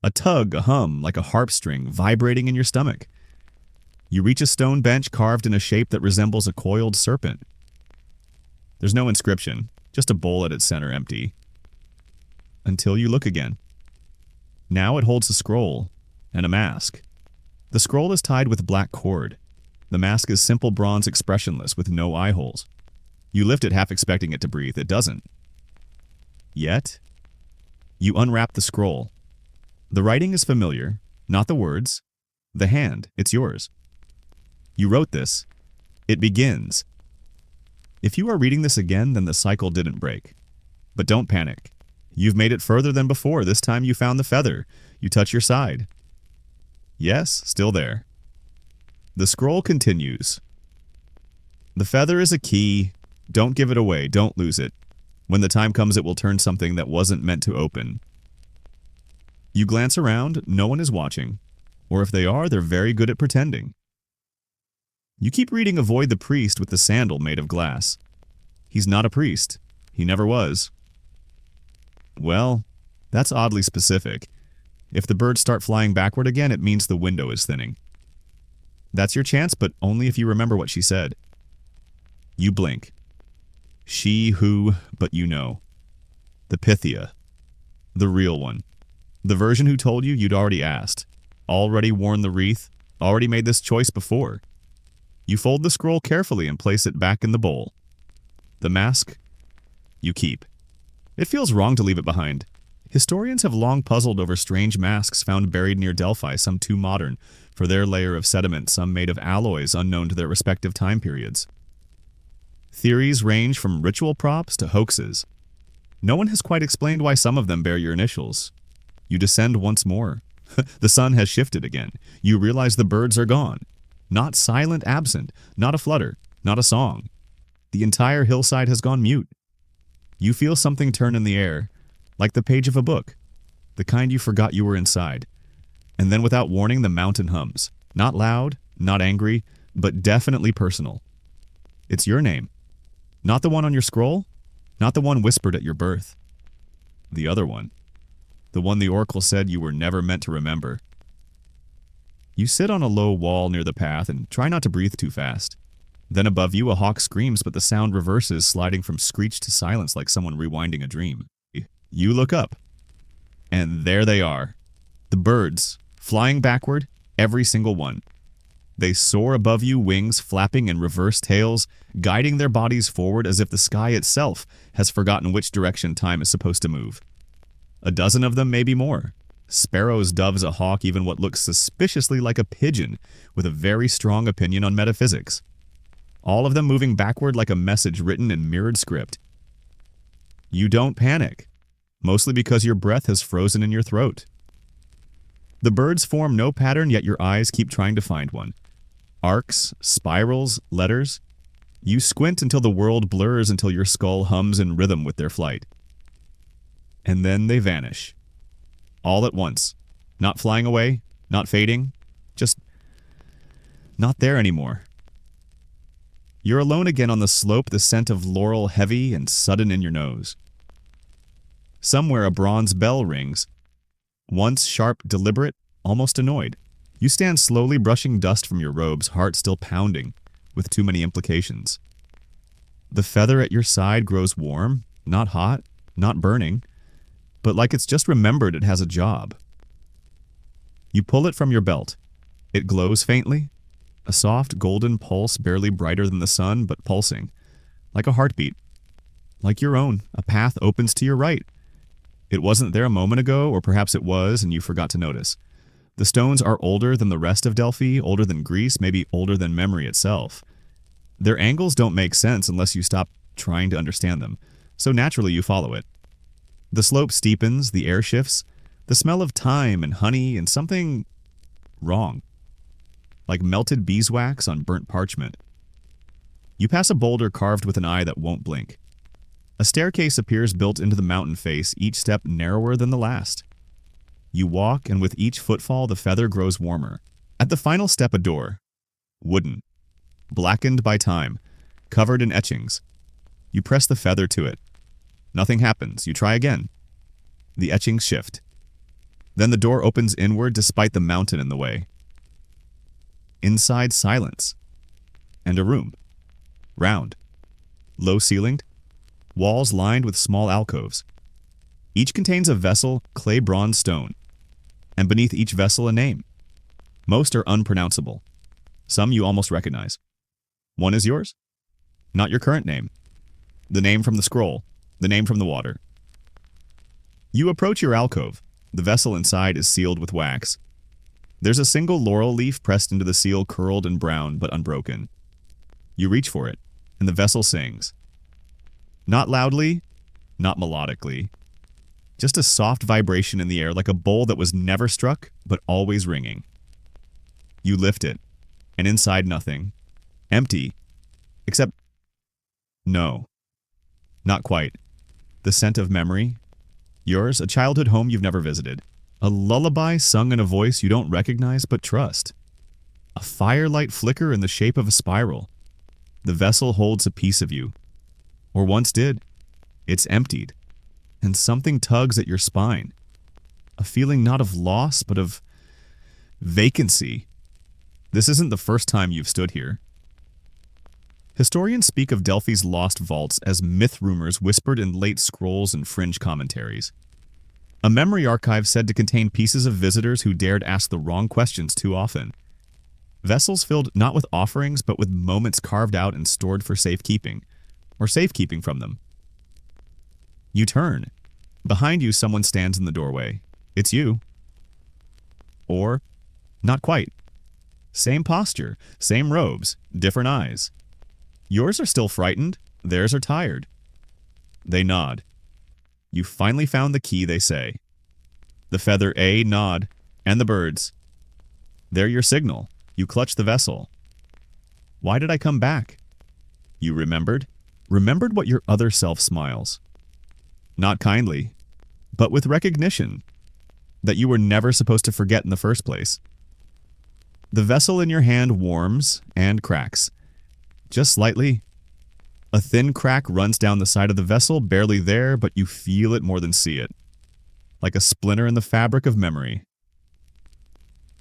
A tug, a hum, like a harp string vibrating in your stomach. You reach a stone bench carved in a shape that resembles a coiled serpent. There's no inscription, just a bowl at its center empty. Until you look again. Now it holds a scroll and a mask. The scroll is tied with black cord. The mask is simple bronze, expressionless, with no eye holes. You lift it, half expecting it to breathe. It doesn't. Yet, you unwrap the scroll. The writing is familiar, not the words. The hand, it's yours. You wrote this. It begins. If you are reading this again, then the cycle didn't break. But don't panic. You've made it further than before. This time you found the feather. You touch your side. Yes, still there. The scroll continues. The feather is a key. Don't give it away. Don't lose it. When the time comes, it will turn something that wasn't meant to open. You glance around. No one is watching. Or if they are, they're very good at pretending. You keep reading. Avoid the priest with the sandal made of glass. He's not a priest. He never was. Well, that's oddly specific. If the birds start flying backward again, it means the window is thinning. That's your chance, but only if you remember what she said. You blink. She, who, but you know. The Pythia. The real one. The version who told you you'd already asked. Already worn the wreath. Already made this choice before. You fold the scroll carefully and place it back in the bowl. The mask, you keep. It feels wrong to leave it behind. Historians have long puzzled over strange masks found buried near Delphi, some too modern for their layer of sediment, some made of alloys unknown to their respective time periods. Theories range from ritual props to hoaxes. No one has quite explained why some of them bear your initials. You descend once more. The sun has shifted again. You realize the birds are gone. Not silent, absent, not a flutter, not a song. The entire hillside has gone mute. You feel something turn in the air, like the page of a book, the kind you forgot you were inside. And then without warning, the mountain hums. Not loud, not angry, but definitely personal. It's your name. Not the one on your scroll, not the one whispered at your birth. The other one. The one the oracle said you were never meant to remember. You sit on a low wall near the path and try not to breathe too fast. Then above you, a hawk screams, but the sound reverses, sliding from screech to silence like someone rewinding a dream. You look up, and there they are. The birds, flying backward, every single one. They soar above you, wings flapping in reverse tails, guiding their bodies forward as if the sky itself has forgotten which direction time is supposed to move. A dozen of them, maybe more. Sparrows, doves, a hawk, even what looks suspiciously like a pigeon with a very strong opinion on metaphysics. All of them moving backward like a message written in mirrored script. You don't panic, mostly because your breath has frozen in your throat. The birds form no pattern, yet your eyes keep trying to find one. Arcs, spirals, letters. You squint until the world blurs, until your skull hums in rhythm with their flight. And then they vanish. All at once. Not flying away, not fading, just not there anymore. You're alone again on the slope, the scent of laurel heavy and sudden in your nose. Somewhere a bronze bell rings. Once sharp, deliberate, almost annoyed. You stand slowly brushing dust from your robes, heart still pounding, with too many implications. The feather at your side grows warm, not hot, not burning, but like it's just remembered it has a job. You pull it from your belt. It glows faintly, a soft golden pulse barely brighter than the sun, but pulsing, like a heartbeat. Like your own, a path opens to your right. It wasn't there a moment ago, or perhaps it was and you forgot to notice. The stones are older than the rest of Delphi, older than Greece, maybe older than memory itself. Their angles don't make sense unless you stop trying to understand them, so naturally you follow it. The slope steepens, the air shifts, the smell of thyme and honey and something wrong, like melted beeswax on burnt parchment. You pass a boulder carved with an eye that won't blink. A staircase appears built into the mountain face, each step narrower than the last. You walk, and with each footfall the feather grows warmer. At the final step, a door. Wooden. Blackened by time. Covered in etchings. You press the feather to it. Nothing happens. You try again. The etchings shift. Then the door opens inward despite the mountain in the way. Inside, silence. And a room. Round. Low-ceilinged. Walls lined with small alcoves. Each contains a vessel, clay, bronze, stone. And beneath each vessel a name. Most are unpronounceable. Some you almost recognize. One is yours. Not your current name. The name from the scroll. The name from the water. You approach your alcove. The vessel inside is sealed with wax. There's a single laurel leaf pressed into the seal, curled and brown but unbroken. You reach for it, and the vessel sings. Not loudly, not melodically. Just a soft vibration in the air, like a bowl that was never struck, but always ringing. You lift it, and inside nothing. Empty. Except... no. Not quite. The scent of memory. Yours, a childhood home you've never visited. A lullaby sung in a voice you don't recognize but trust. A firelight flicker in the shape of a spiral. The vessel holds a piece of you. Or once did. It's emptied. And something tugs at your spine. A feeling not of loss, but of vacancy. This isn't the first time you've stood here. Historians speak of Delphi's lost vaults as myth rumors whispered in late scrolls and fringe commentaries. A memory archive said to contain pieces of visitors who dared ask the wrong questions too often. Vessels filled not with offerings, but with moments carved out and stored for safekeeping, or safekeeping from them. You turn. Behind you, someone stands in the doorway. It's you. Or, not quite. Same posture, same robes, different eyes. Yours are still frightened, theirs are tired. They nod. You finally found the key, they say. The feather A, nod, and the birds. They're your signal. You clutch the vessel. Why did I come back? You remembered. Remembered what your other self smiles. Not kindly, but with recognition that you were never supposed to forget in the first place. The vessel in your hand warms and cracks. Just slightly. A thin crack runs down the side of the vessel, barely there, but you feel it more than see it. Like a splinter in the fabric of memory.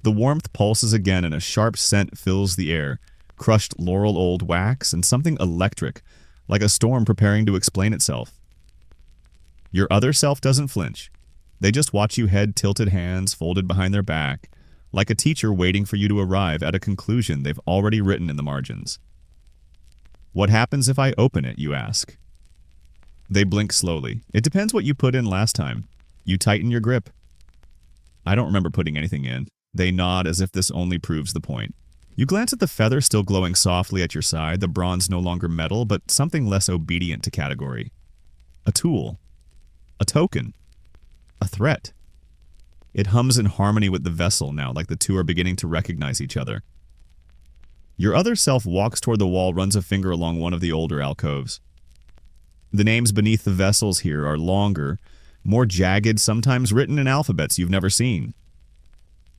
The warmth pulses again and a sharp scent fills the air. Crushed laurel old wax and something electric, like a storm preparing to explain itself. Your other self doesn't flinch. They just watch you, head tilted, hands folded behind their back, like a teacher waiting for you to arrive at a conclusion they've already written in the margins. What happens if I open it, you ask? They blink slowly. It depends what you put in last time. You tighten your grip. I don't remember putting anything in. They nod as if this only proves the point. You glance at the feather still glowing softly at your side, the bronze no longer metal, but something less obedient to category. A tool. A token. A threat. It hums in harmony with the vessel now, like the two are beginning to recognize each other. Your other self walks toward the wall, runs a finger along one of the older alcoves. The names beneath the vessels here are longer, more jagged, sometimes written in alphabets you've never seen.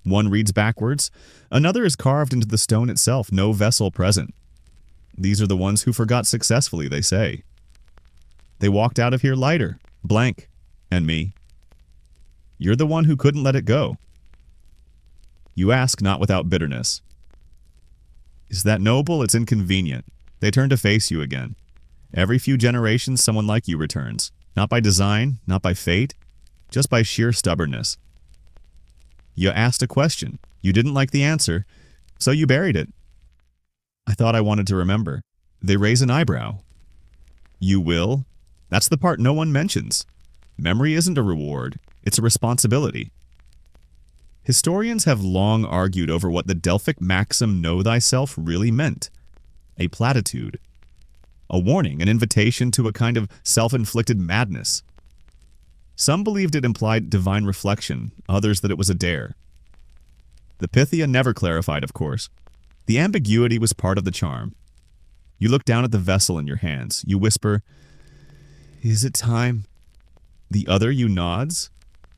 One reads backwards, another is carved into the stone itself, no vessel present. These are the ones who forgot successfully, they say. They walked out of here lighter, blank, and me. You're the one who couldn't let it go. You ask not without bitterness. Is that noble? It's inconvenient. They turn to face you again. Every few generations, someone like you returns. Not by design, not by fate, just by sheer stubbornness. You asked a question. You didn't like the answer, so you buried it. I thought I wanted to remember. They raise an eyebrow. You will? That's the part no one mentions. Memory isn't a reward, it's a responsibility. Historians have long argued over what the Delphic maxim "know thyself" really meant. A platitude. A warning, an invitation to a kind of self-inflicted madness. Some believed it implied divine reflection, others that it was a dare. The Pythia never clarified, of course. The ambiguity was part of the charm. You look down at the vessel in your hands. You whisper, "Is it time?" The other you nods.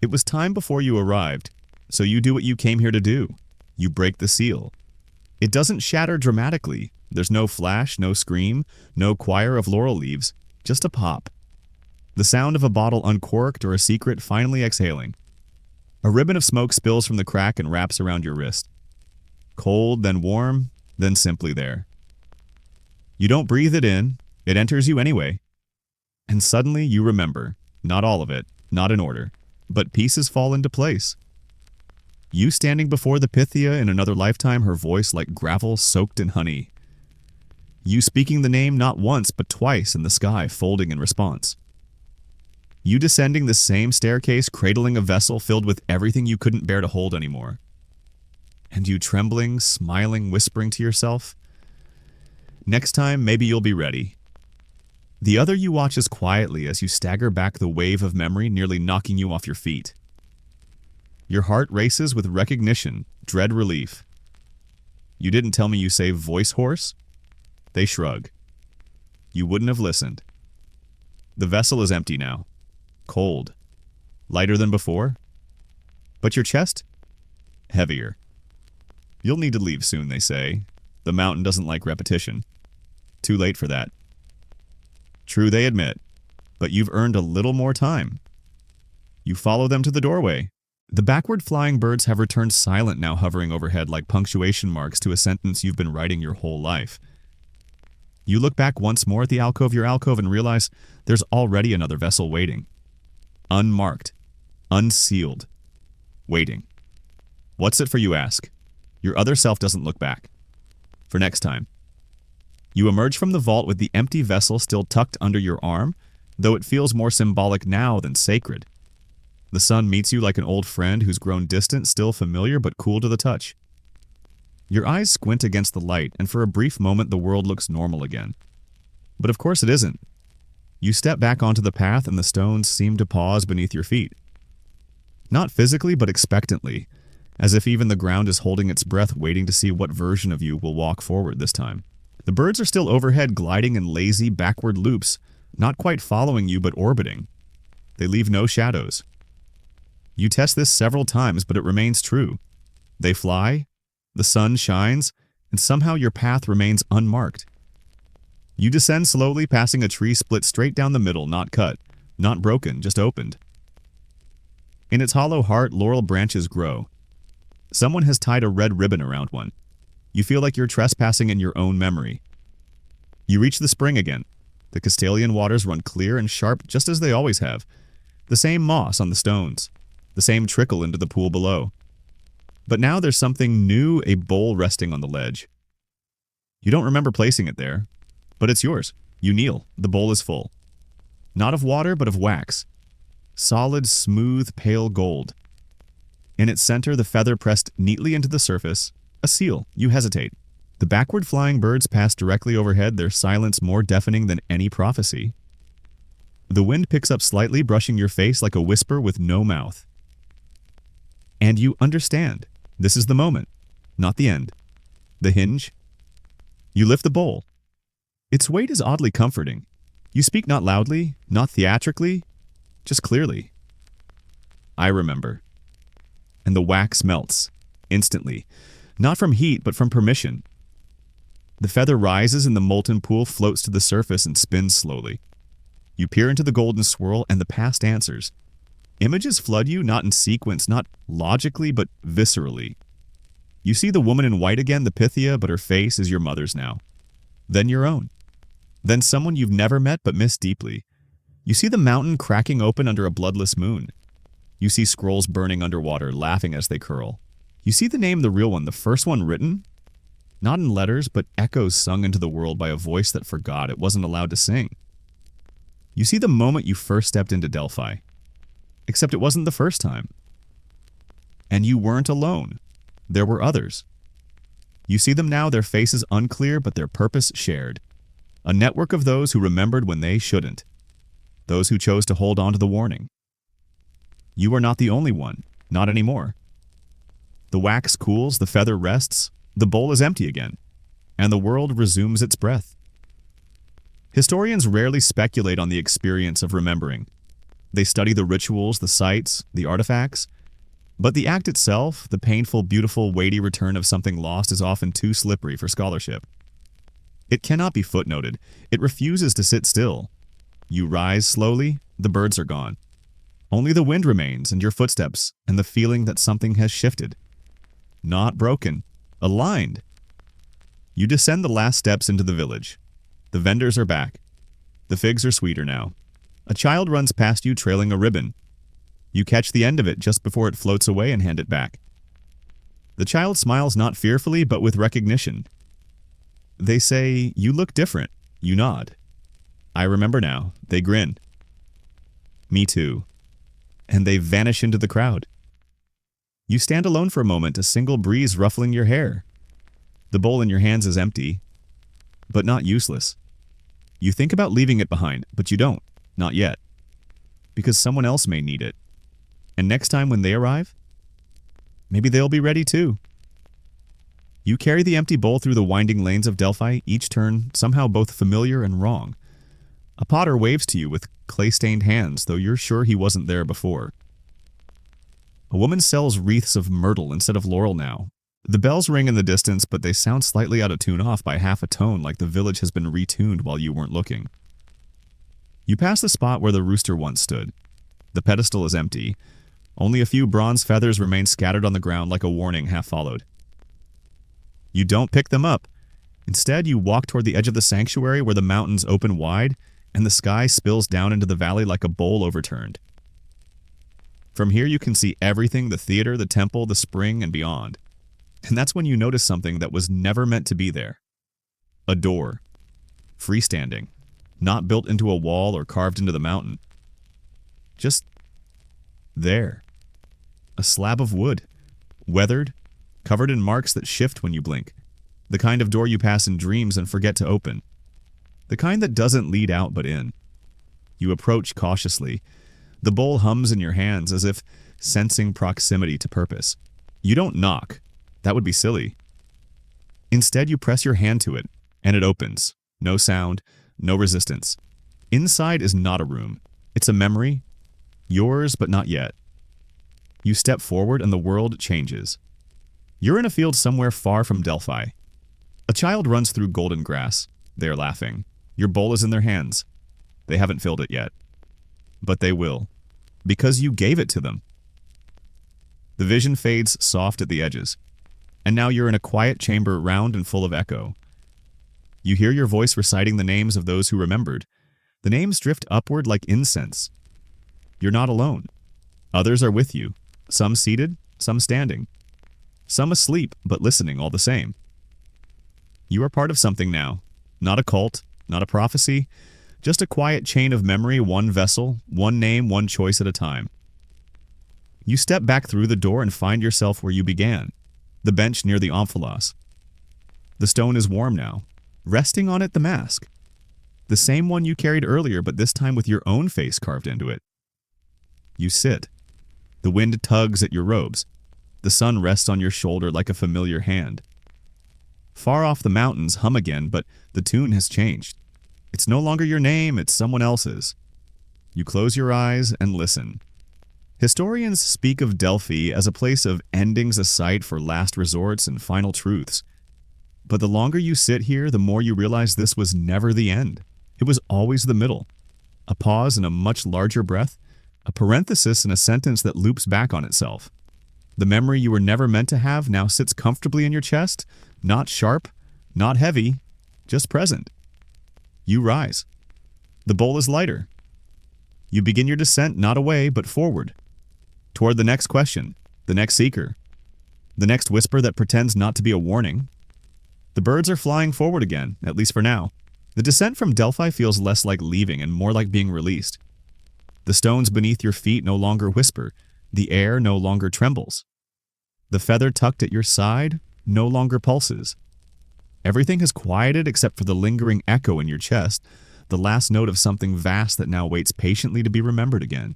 It was time before you arrived, so you do what you came here to do. You break the seal. It doesn't shatter dramatically. There's no flash, no scream, no choir of laurel leaves, just a pop. The sound of a bottle uncorked or a secret finally exhaling. A ribbon of smoke spills from the crack and wraps around your wrist. Cold, then warm, then simply there. You don't breathe it in, it enters you anyway. And suddenly you remember, not all of it, not in order, but pieces fall into place. You standing before the Pythia in another lifetime, her voice like gravel soaked in honey. You speaking the name not once but twice in the sky, folding in response. You descending the same staircase, cradling a vessel filled with everything you couldn't bear to hold anymore. And you trembling, smiling, whispering to yourself, "Next time, maybe you'll be ready." The other you watches quietly as you stagger back the wave of memory, nearly knocking you off your feet. Your heart races with recognition, dread relief. You didn't tell me you say voice hoarse? They shrug. You wouldn't have listened. The vessel is empty now. Cold. Lighter than before? But your chest? Heavier. You'll need to leave soon, they say. The mountain doesn't like repetition. Too late for that. True, they admit. But you've earned a little more time. You follow them to the doorway. The backward flying birds have returned silent now, hovering overhead like punctuation marks to a sentence you've been writing your whole life. You look back once more at the alcove of your alcove and realize there's already another vessel waiting. Unmarked. Unsealed. Waiting. What's it for, you ask? Your other self doesn't look back. For next time. You emerge from the vault with the empty vessel still tucked under your arm, though it feels more symbolic now than sacred. The sun meets you like an old friend who's grown distant, still familiar but cool to the touch. Your eyes squint against the light, and for a brief moment the world looks normal again. But of course it isn't. You step back onto the path and the stones seem to pause beneath your feet. Not physically, but expectantly, as if even the ground is holding its breath, waiting to see what version of you will walk forward this time. The birds are still overhead, gliding in lazy, backward loops, not quite following you but orbiting. They leave no shadows. You test this several times, but it remains true. They fly, the sun shines, and somehow your path remains unmarked. You descend slowly, passing a tree split straight down the middle, not cut, not broken, just opened. In its hollow heart, laurel branches grow. Someone has tied a red ribbon around one. You feel like you're trespassing in your own memory. You reach the spring again. The Castalian waters run clear and sharp just as they always have. The same moss on the stones. The same trickle into the pool below. But now there's something new, a bowl resting on the ledge. You don't remember placing it there, but it's yours. You kneel. The bowl is full. Not of water, but of wax. Solid, smooth, pale gold. In its center, the feather pressed neatly into the surface. A seal. You hesitate. The backward flying birds pass directly overhead, their silence more deafening than any prophecy. The wind picks up slightly, brushing your face like a whisper with no mouth. And you understand. This is the moment, not the end. The hinge. You lift the bowl. Its weight is oddly comforting. You speak not loudly, not theatrically, just clearly. I remember. And the wax melts, instantly. Not from heat, but from permission. The feather rises and the molten pool floats to the surface and spins slowly. You peer into the golden swirl and the past answers. Images flood you, not in sequence, not logically, but viscerally. You see the woman in white again, the Pythia, but her face is your mother's now. Then your own. Then someone you've never met but miss deeply. You see the mountain cracking open under a bloodless moon. You see scrolls burning underwater, laughing as they curl. You see the name, the real one, the first one written, not in letters, but echoes sung into the world by a voice that forgot it wasn't allowed to sing. You see the moment you first stepped into Delphi. Except it wasn't the first time. And you weren't alone. There were others. You see them now, their faces unclear, but their purpose shared. A network of those who remembered when they shouldn't. Those who chose to hold on to the warning. You are not the only one. Not anymore. The wax cools, the feather rests, the bowl is empty again, and the world resumes its breath. Historians rarely speculate on the experience of remembering. They study the rituals, the sites, the artifacts, but the act itself, the painful, beautiful, weighty return of something lost, is often too slippery for scholarship. It cannot be footnoted. It refuses to sit still. You rise slowly, the birds are gone. Only the wind remains, and your footsteps, and the feeling that something has shifted. Not broken, aligned. You descend the last steps into the village. The vendors are back. The figs are sweeter now. A child runs past you trailing a ribbon. You catch the end of it just before it floats away and hand it back. The child smiles not fearfully, but with recognition. They say, "You look different." You nod. "I remember now." They grin. "Me too." And they vanish into the crowd. You stand alone for a moment, a single breeze ruffling your hair. The bowl in your hands is empty, but not useless. You think about leaving it behind, but you don't. Not yet. Because someone else may need it. And next time when they arrive, maybe they'll be ready too. You carry the empty bowl through the winding lanes of Delphi, each turn somehow both familiar and wrong. A potter waves to you with clay-stained hands, though you're sure he wasn't there before. A woman sells wreaths of myrtle instead of laurel now. The bells ring in the distance, but they sound slightly out of tune, off by half a tone, like the village has been retuned while you weren't looking. You pass the spot where the rooster once stood. The pedestal is empty. Only a few bronze feathers remain scattered on the ground like a warning half followed. You don't pick them up. Instead, you walk toward the edge of the sanctuary where the mountains open wide and the sky spills down into the valley like a bowl overturned. From here you can see everything, the theater, the temple, the spring, and beyond. And that's when you notice something that was never meant to be there. A door. Freestanding. Not built into a wall or carved into the mountain. Just there. A slab of wood. Weathered, covered in marks that shift when you blink. The kind of door you pass in dreams and forget to open. The kind that doesn't lead out but in. You approach cautiously. The bowl hums in your hands as if sensing proximity to purpose. You don't knock. That would be silly. Instead, you press your hand to it, and it opens. No sound, no resistance. Inside is not a room. It's a memory. Yours, but not yet. You step forward and the world changes. You're in a field somewhere far from Delphi. A child runs through golden grass. They are laughing. Your bowl is in their hands. They haven't filled it yet. But they will. Because you gave it to them. The vision fades soft at the edges. And now you're in a quiet chamber round and full of echo. You hear your voice reciting the names of those who remembered. The names drift upward like incense. You're not alone. Others are with you. Some seated, some standing. Some asleep, but listening all the same. You are part of something now. Not a cult, not a prophecy, just a quiet chain of memory, one vessel, one name, one choice at a time. You step back through the door and find yourself where you began, the bench near the omphalos. The stone is warm now. Resting on it, the mask. The same one you carried earlier, but this time with your own face carved into it. You sit. The wind tugs at your robes. The sun rests on your shoulder like a familiar hand. Far off the mountains hum again, but the tune has changed. It's no longer your name, it's someone else's. You close your eyes and listen. Historians speak of Delphi as a place of endings, a site for last resorts and final truths. But the longer you sit here, the more you realize this was never the end. It was always the middle. A pause and a much larger breath, a parenthesis in a sentence that loops back on itself. The memory you were never meant to have now sits comfortably in your chest, not sharp, not heavy, just present. You rise. The bowl is lighter. You begin your descent not away, but forward, toward the next question, the next seeker, the next whisper that pretends not to be a warning. The birds are flying forward again, at least for now. The descent from Delphi feels less like leaving and more like being released. The stones beneath your feet no longer whisper. The air no longer trembles. The feather tucked at your side no longer pulses. Everything has quieted except for the lingering echo in your chest, the last note of something vast that now waits patiently to be remembered again.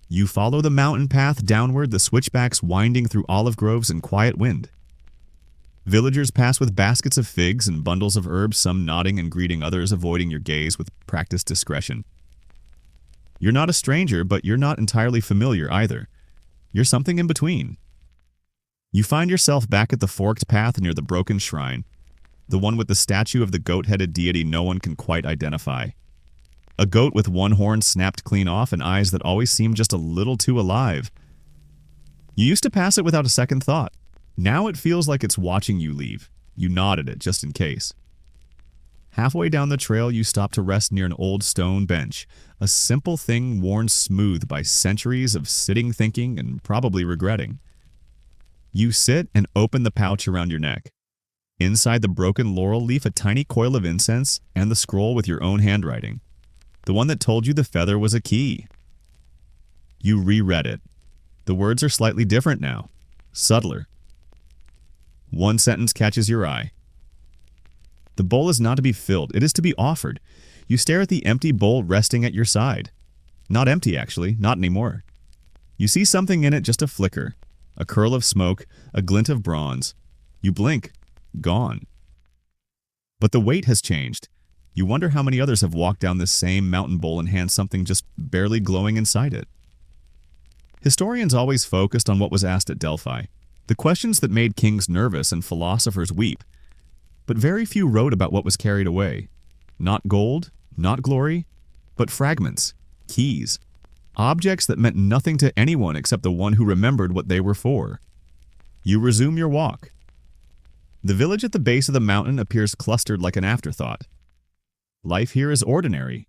You follow the mountain path downward, the switchbacks winding through olive groves and quiet wind. Villagers pass with baskets of figs and bundles of herbs, some nodding and greeting, others avoiding your gaze with practiced discretion. You're not a stranger, but you're not entirely familiar either. You're something in between. You find yourself back at the forked path near the broken shrine, the one with the statue of the goat-headed deity no one can quite identify. A goat with one horn snapped clean off and eyes that always seem just a little too alive. You used to pass it without a second thought. Now it feels like it's watching you leave. You nod at it just in case. Halfway down the trail, you stop to rest near an old stone bench, a simple thing worn smooth by centuries of sitting, thinking, and probably regretting. You sit and open the pouch around your neck. Inside the broken laurel leaf, a tiny coil of incense and the scroll with your own handwriting. The one that told you the feather was a key. You reread it. The words are slightly different now, subtler. One sentence catches your eye. The bowl is not to be filled, it is to be offered. You stare at the empty bowl resting at your side. Not empty, actually, not anymore. You see something in it, just a flicker. A curl of smoke, a glint of bronze. You blink. Gone. But the weight has changed. You wonder how many others have walked down this same mountain bowl and hand something just barely glowing inside it. Historians always focused on what was asked at Delphi, the questions that made kings nervous and philosophers weep. But very few wrote about what was carried away. Not gold, not glory, but fragments, keys, objects that meant nothing to anyone except the one who remembered what they were for. You resume your walk. The village at the base of the mountain appears clustered like an afterthought. Life here is ordinary.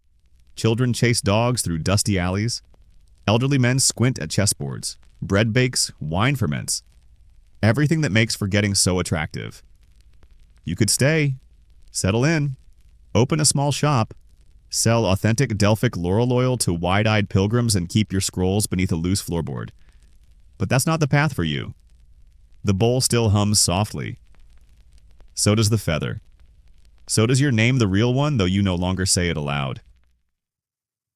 Children chase dogs through dusty alleys. Elderly men squint at chessboards. Bread bakes, wine ferments. Everything that makes forgetting so attractive. You could stay, settle in, open a small shop, sell authentic Delphic laurel oil to wide-eyed pilgrims and keep your scrolls beneath a loose floorboard. But that's not the path for you. The bowl still hums softly. So does the feather. So does your name, the real one, though you no longer say it aloud.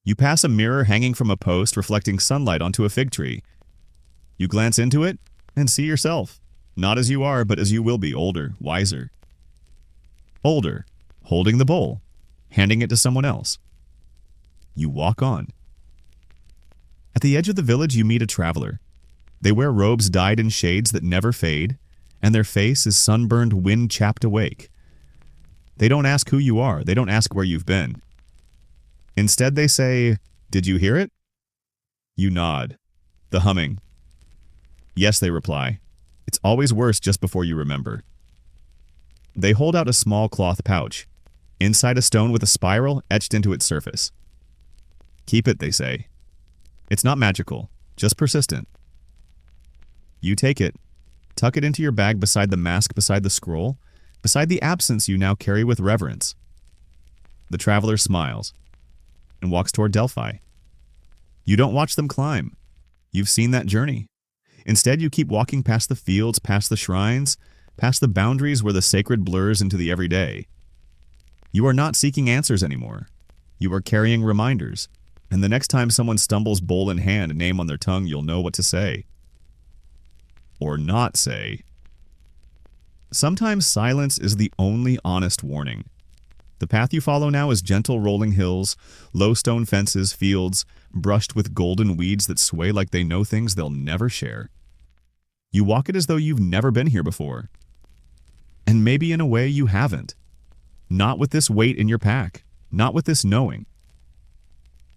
You pass a mirror hanging from a post reflecting sunlight onto a fig tree. You glance into it and see yourself, not as you are, but as you will be, older, wiser. Older, holding the bowl, handing it to someone else. You walk on. At the edge of the village, you meet a traveler. They wear robes dyed in shades that never fade, and their face is sunburned, wind-chapped awake. They don't ask who you are. They don't ask where you've been. Instead, they say, "Did you hear it?" You nod. The humming. Yes, they reply. It's always worse just before you remember. They hold out a small cloth pouch. Inside a stone with a spiral etched into its surface. Keep it, they say. It's not magical, just persistent. You take it, tuck it into your bag beside the mask, beside the scroll, beside the absence you now carry with reverence. The traveler smiles and walks toward Delphi. You don't watch them climb. You've seen that journey. Instead, you keep walking past the fields, past the shrines, past the boundaries where the sacred blurs into the everyday. You are not seeking answers anymore. You are carrying reminders, and the next time someone stumbles bowl in hand, name on their tongue, you'll know what to say. Or not say. Sometimes silence is the only honest warning. The path you follow now is gentle rolling hills, low stone fences, fields, brushed with golden weeds that sway like they know things they'll never share. You walk it as though you've never been here before. And maybe in a way you haven't. Not with this weight in your pack. Not with this knowing.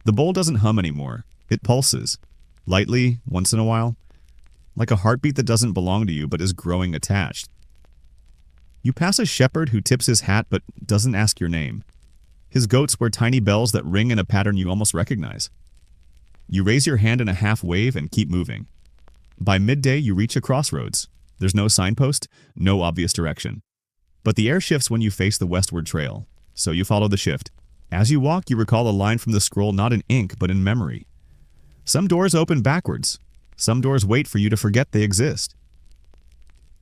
The bowl doesn't hum anymore. It pulses. Lightly, once in a while. Like a heartbeat that doesn't belong to you but is growing attached. You pass a shepherd who tips his hat but doesn't ask your name. His goats wear tiny bells that ring in a pattern you almost recognize. You raise your hand in a half wave and keep moving. By midday, you reach a crossroads. There's no signpost, no obvious direction. But the air shifts when you face the westward trail, so you follow the shift. As you walk, you recall a line from the scroll not in ink but in memory. Some doors open backwards. Some doors wait for you to forget they exist.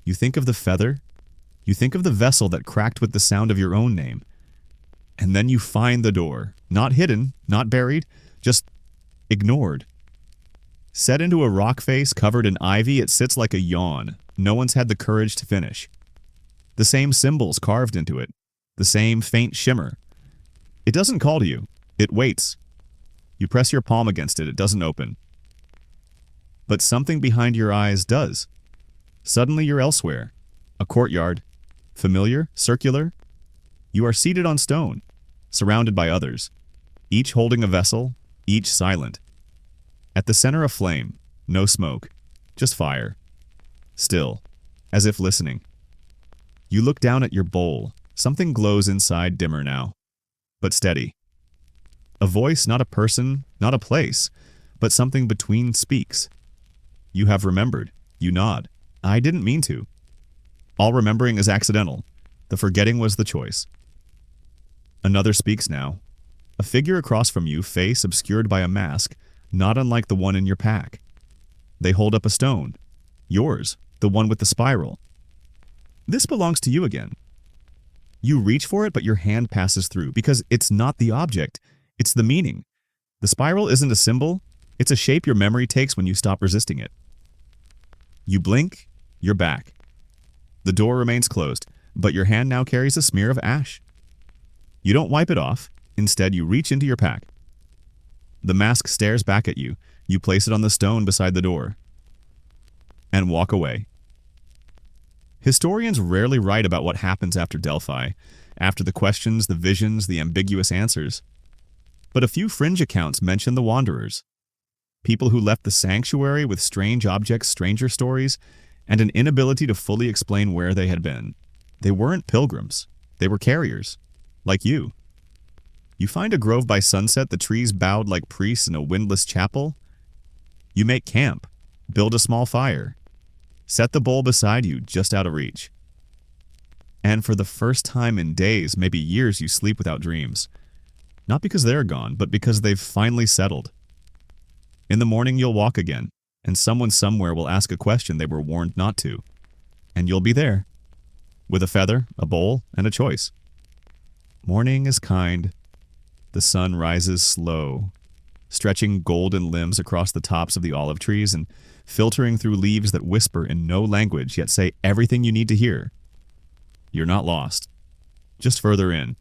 You think of the feather. You think of the vessel that cracked with the sound of your own name. And then you find the door. Not hidden, not buried, just ignored. Set into a rock face covered in ivy, it sits like a yawn. No one's had the courage to finish. The same symbols carved into it. The same faint shimmer. It doesn't call to you. It waits. You press your palm against it. It doesn't open. But something behind your eyes does. Suddenly you're elsewhere. A courtyard. Familiar, circular. You are seated on stone, surrounded by others, each holding a vessel, each silent. At the center a flame, no smoke, just fire. Still, as if listening. You look down at your bowl. Something glows inside, dimmer now, but steady. A voice, not a person, not a place, but something between speaks. You have remembered. You nod. I didn't mean to. All remembering is accidental. The forgetting was the choice. Another speaks now. A figure across from you, face obscured by a mask, not unlike the one in your pack. They hold up a stone. Yours, the one with the spiral. This belongs to you again. You reach for it, but your hand passes through, because it's not the object, it's the meaning. The spiral isn't a symbol, it's a shape your memory takes when you stop resisting it. You blink, you're back. The door remains closed, but your hand now carries a smear of ash. You don't wipe it off, instead you reach into your pack. The mask stares back at you. You place it on the stone beside the door. And walk away. Historians rarely write about what happens after Delphi, after the questions, the visions, the ambiguous answers. But a few fringe accounts mention the wanderers. People who left the sanctuary with strange objects, stranger stories, and an inability to fully explain where they had been. They weren't pilgrims. They were carriers. Like you. You find a grove by sunset, the trees bowed like priests in a windless chapel. You make camp, build a small fire, set the bowl beside you, just out of reach. And for the first time in days, maybe years, you sleep without dreams. Not because they're gone, but because they've finally settled. In the morning, you'll walk again, and someone somewhere will ask a question they were warned not to. And you'll be there, with a feather, a bowl, and a choice. Morning is kind. The sun rises slow, stretching golden limbs across the tops of the olive trees and filtering through leaves that whisper in no language yet say everything you need to hear. You're not lost. Just further in.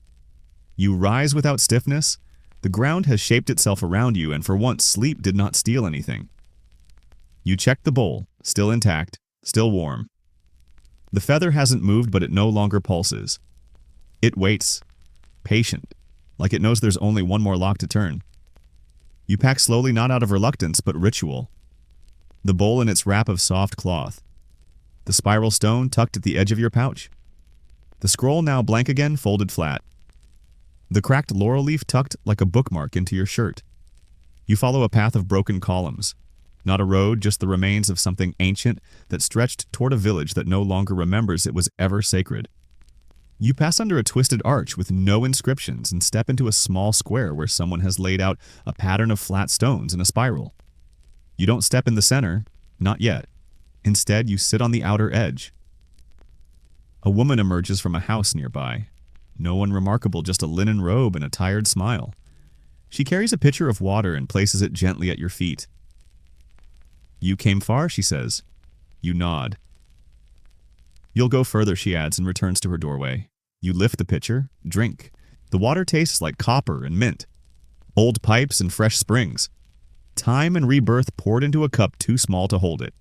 You rise without stiffness. The ground has shaped itself around you, and for once sleep did not steal anything. You check the bowl, still intact, still warm. The feather hasn't moved, but it no longer pulses. It waits, patient, like it knows there's only one more lock to turn. You pack slowly, not out of reluctance, but ritual. The bowl in its wrap of soft cloth. The spiral stone tucked at the edge of your pouch. The scroll now blank again, folded flat. The cracked laurel leaf tucked like a bookmark into your shirt. You follow a path of broken columns. Not a road, just the remains of something ancient that stretched toward a village that no longer remembers it was ever sacred. You pass under a twisted arch with no inscriptions and step into a small square where someone has laid out a pattern of flat stones in a spiral. You don't step in the center, not yet. Instead, you sit on the outer edge. A woman emerges from a house nearby. No one remarkable, just a linen robe and a tired smile. She carries a pitcher of water and places it gently at your feet. You came far, she says. You nod. You'll go further, she adds, and returns to her doorway. You lift the pitcher, drink. The water tastes like copper and mint. Old pipes and fresh springs. Time and rebirth poured into a cup too small to hold it.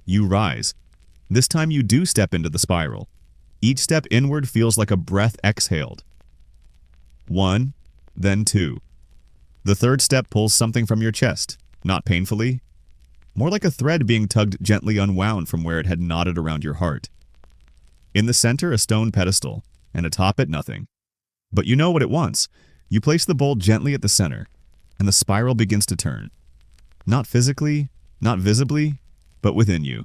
You rise. This time you do step into the spiral. Each step inward feels like a breath exhaled. 1, then 2. The third step pulls something from your chest, not painfully, more like a thread being tugged gently unwound from where it had knotted around your heart. In the center, a stone pedestal, and atop it, nothing. But you know what it wants. You place the bowl gently at the center, and the spiral begins to turn. Not physically, not visibly, but within you.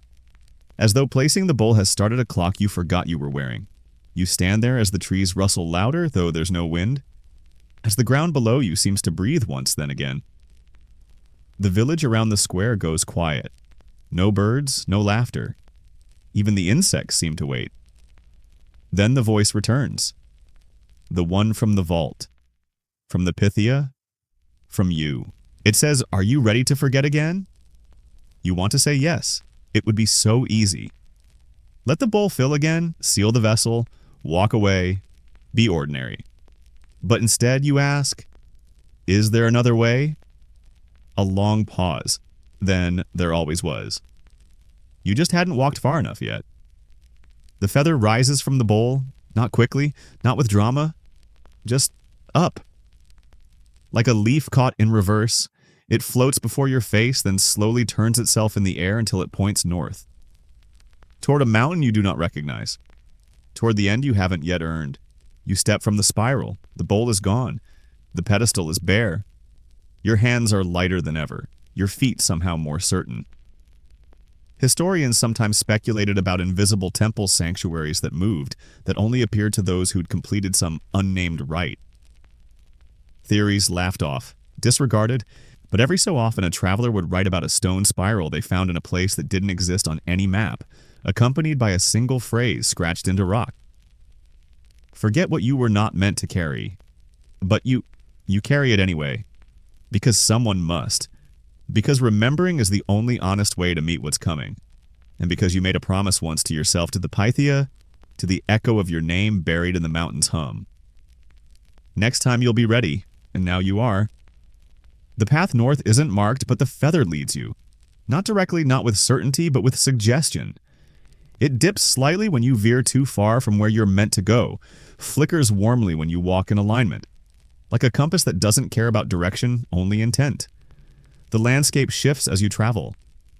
As though placing the bowl has started a clock you forgot you were wearing. You stand there as the trees rustle louder, though there's no wind, as the ground below you seems to breathe once then again. The village around the square goes quiet. No birds, no laughter. Even the insects seem to wait. Then the voice returns. The one from the vault. From the Pythia. From you. It says, "Are you ready to forget again?" You want to say yes. It would be so easy. Let the bowl fill again, seal the vessel, walk away, be ordinary. But instead you ask, is there another way? A long pause. Then there always was. You just hadn't walked far enough yet. The feather rises from the bowl, not quickly, not with drama, just up. Like a leaf caught in reverse, it floats before your face, then slowly turns itself in the air until it points north. Toward a mountain you do not recognize. Toward the end you haven't yet earned. You step from the spiral. The bowl is gone. The pedestal is bare. Your hands are lighter than ever. Your feet somehow more certain. Historians sometimes speculated about invisible temple sanctuaries that moved, that only appeared to those who'd completed some unnamed rite. Theories laughed off, disregarded, but every so often a traveler would write about a stone spiral they found in a place that didn't exist on any map, accompanied by a single phrase scratched into rock. Forget what you were not meant to carry. But you carry it anyway. Because someone must. Because remembering is the only honest way to meet what's coming. And because you made a promise once to yourself, to the Pythia, to the echo of your name buried in the mountain's hum. Next time you'll be ready, and now you are. The path north isn't marked, but the feather leads you. Not directly, not with certainty, but with suggestion. It dips slightly when you veer too far from where you're meant to go, flickers warmly when you walk in alignment. Like a compass that doesn't care about direction, only intent. The landscape shifts as you travel.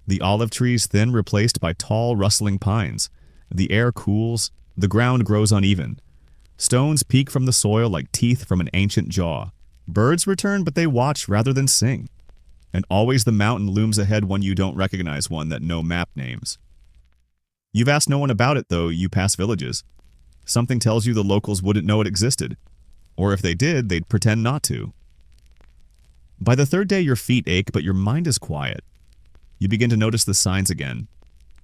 The olive trees thin, replaced by tall, rustling pines. The air cools, the ground grows uneven. Stones peek from the soil like teeth from an ancient jaw. Birds return, but they watch rather than sing. And always the mountain looms ahead when you don't recognize one that no map names. You've asked no one about it, though you pass villages. Something tells you the locals wouldn't know it existed. Or if they did, they'd pretend not to. By the third day, your feet ache, but your mind is quiet. You begin to notice the signs again.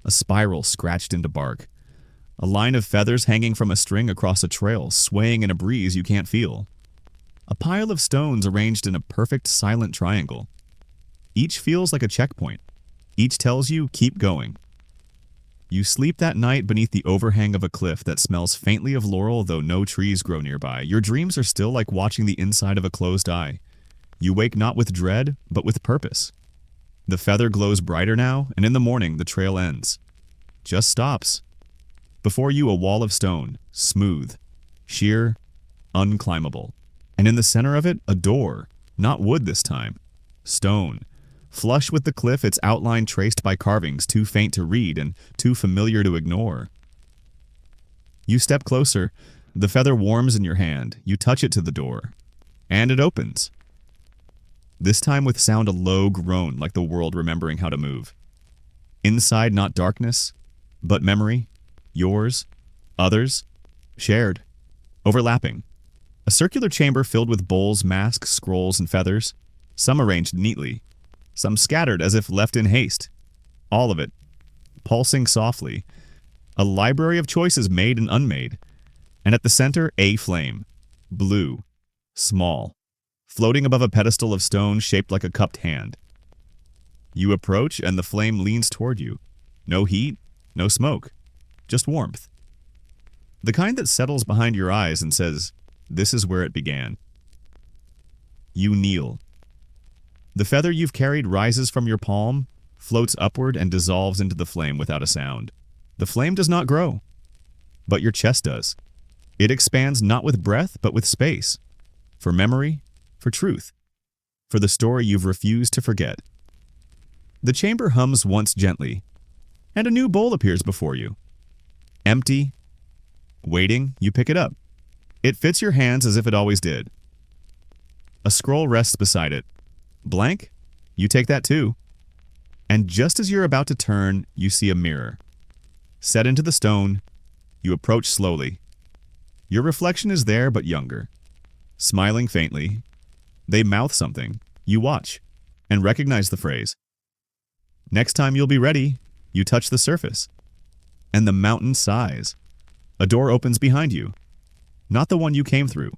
A spiral scratched into bark. A line of feathers hanging from a string across a trail, swaying in a breeze you can't feel. A pile of stones arranged in a perfect silent triangle. Each feels like a checkpoint. Each tells you, keep going. You sleep that night beneath the overhang of a cliff that smells faintly of laurel, though no trees grow nearby. Your dreams are still like watching the inside of a closed eye. You wake not with dread, but with purpose. The feather glows brighter now, and in the morning the trail ends. Just stops. Before you a wall of stone, smooth, sheer, unclimbable. And in the center of it, a door, not wood this time. Stone. Flush with the cliff, its outline traced by carvings too faint to read and too familiar to ignore. You step closer. The feather warms in your hand. You touch it to the door. And it opens. This time with sound a low groan like the world remembering how to move. Inside not darkness, but memory. Yours. Others. Shared. Overlapping. A circular chamber filled with bowls, masks, scrolls, and feathers. Some arranged neatly. Some scattered as if left in haste. All of it, pulsing softly. A library of choices made and unmade. And at the center, a flame. Blue. Small. Floating above a pedestal of stone shaped like a cupped hand. You approach and the flame leans toward you. No heat, no smoke. Just warmth. The kind that settles behind your eyes and says, this is where it began. You kneel. The feather you've carried rises from your palm, floats upward, and dissolves into the flame without a sound. The flame does not grow. but your chest does. It expands not with breath, but with space. For memory, for truth, for the story you've refused to forget. The chamber hums once gently, and a new bowl appears before you. Empty, waiting, you pick it up. It fits your hands as if it always did. A scroll rests beside it. Blank? You take that too. And just as you're about to turn, you see a mirror. Set into the stone, you approach slowly. Your reflection is there, but younger. Smiling faintly, they mouth something. You watch and recognize the phrase. Next time you'll be ready, you touch the surface. And the mountain sighs. A door opens behind you. Not the one you came through.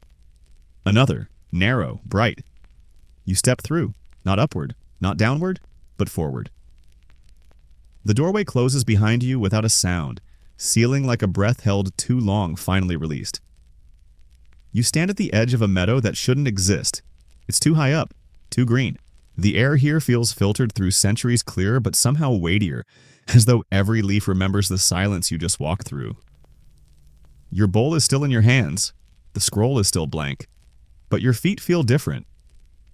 Another, narrow, bright. You step through, not upward, not downward, but forward. The doorway closes behind you without a sound, sealing like a breath held too long finally released. You stand at the edge of a meadow that shouldn't exist. It's too high up, too green. The air here feels filtered through centuries clearer, but somehow weightier, as though every leaf remembers the silence you just walked through. Your bowl is still in your hands. The scroll is still blank. But your feet feel different.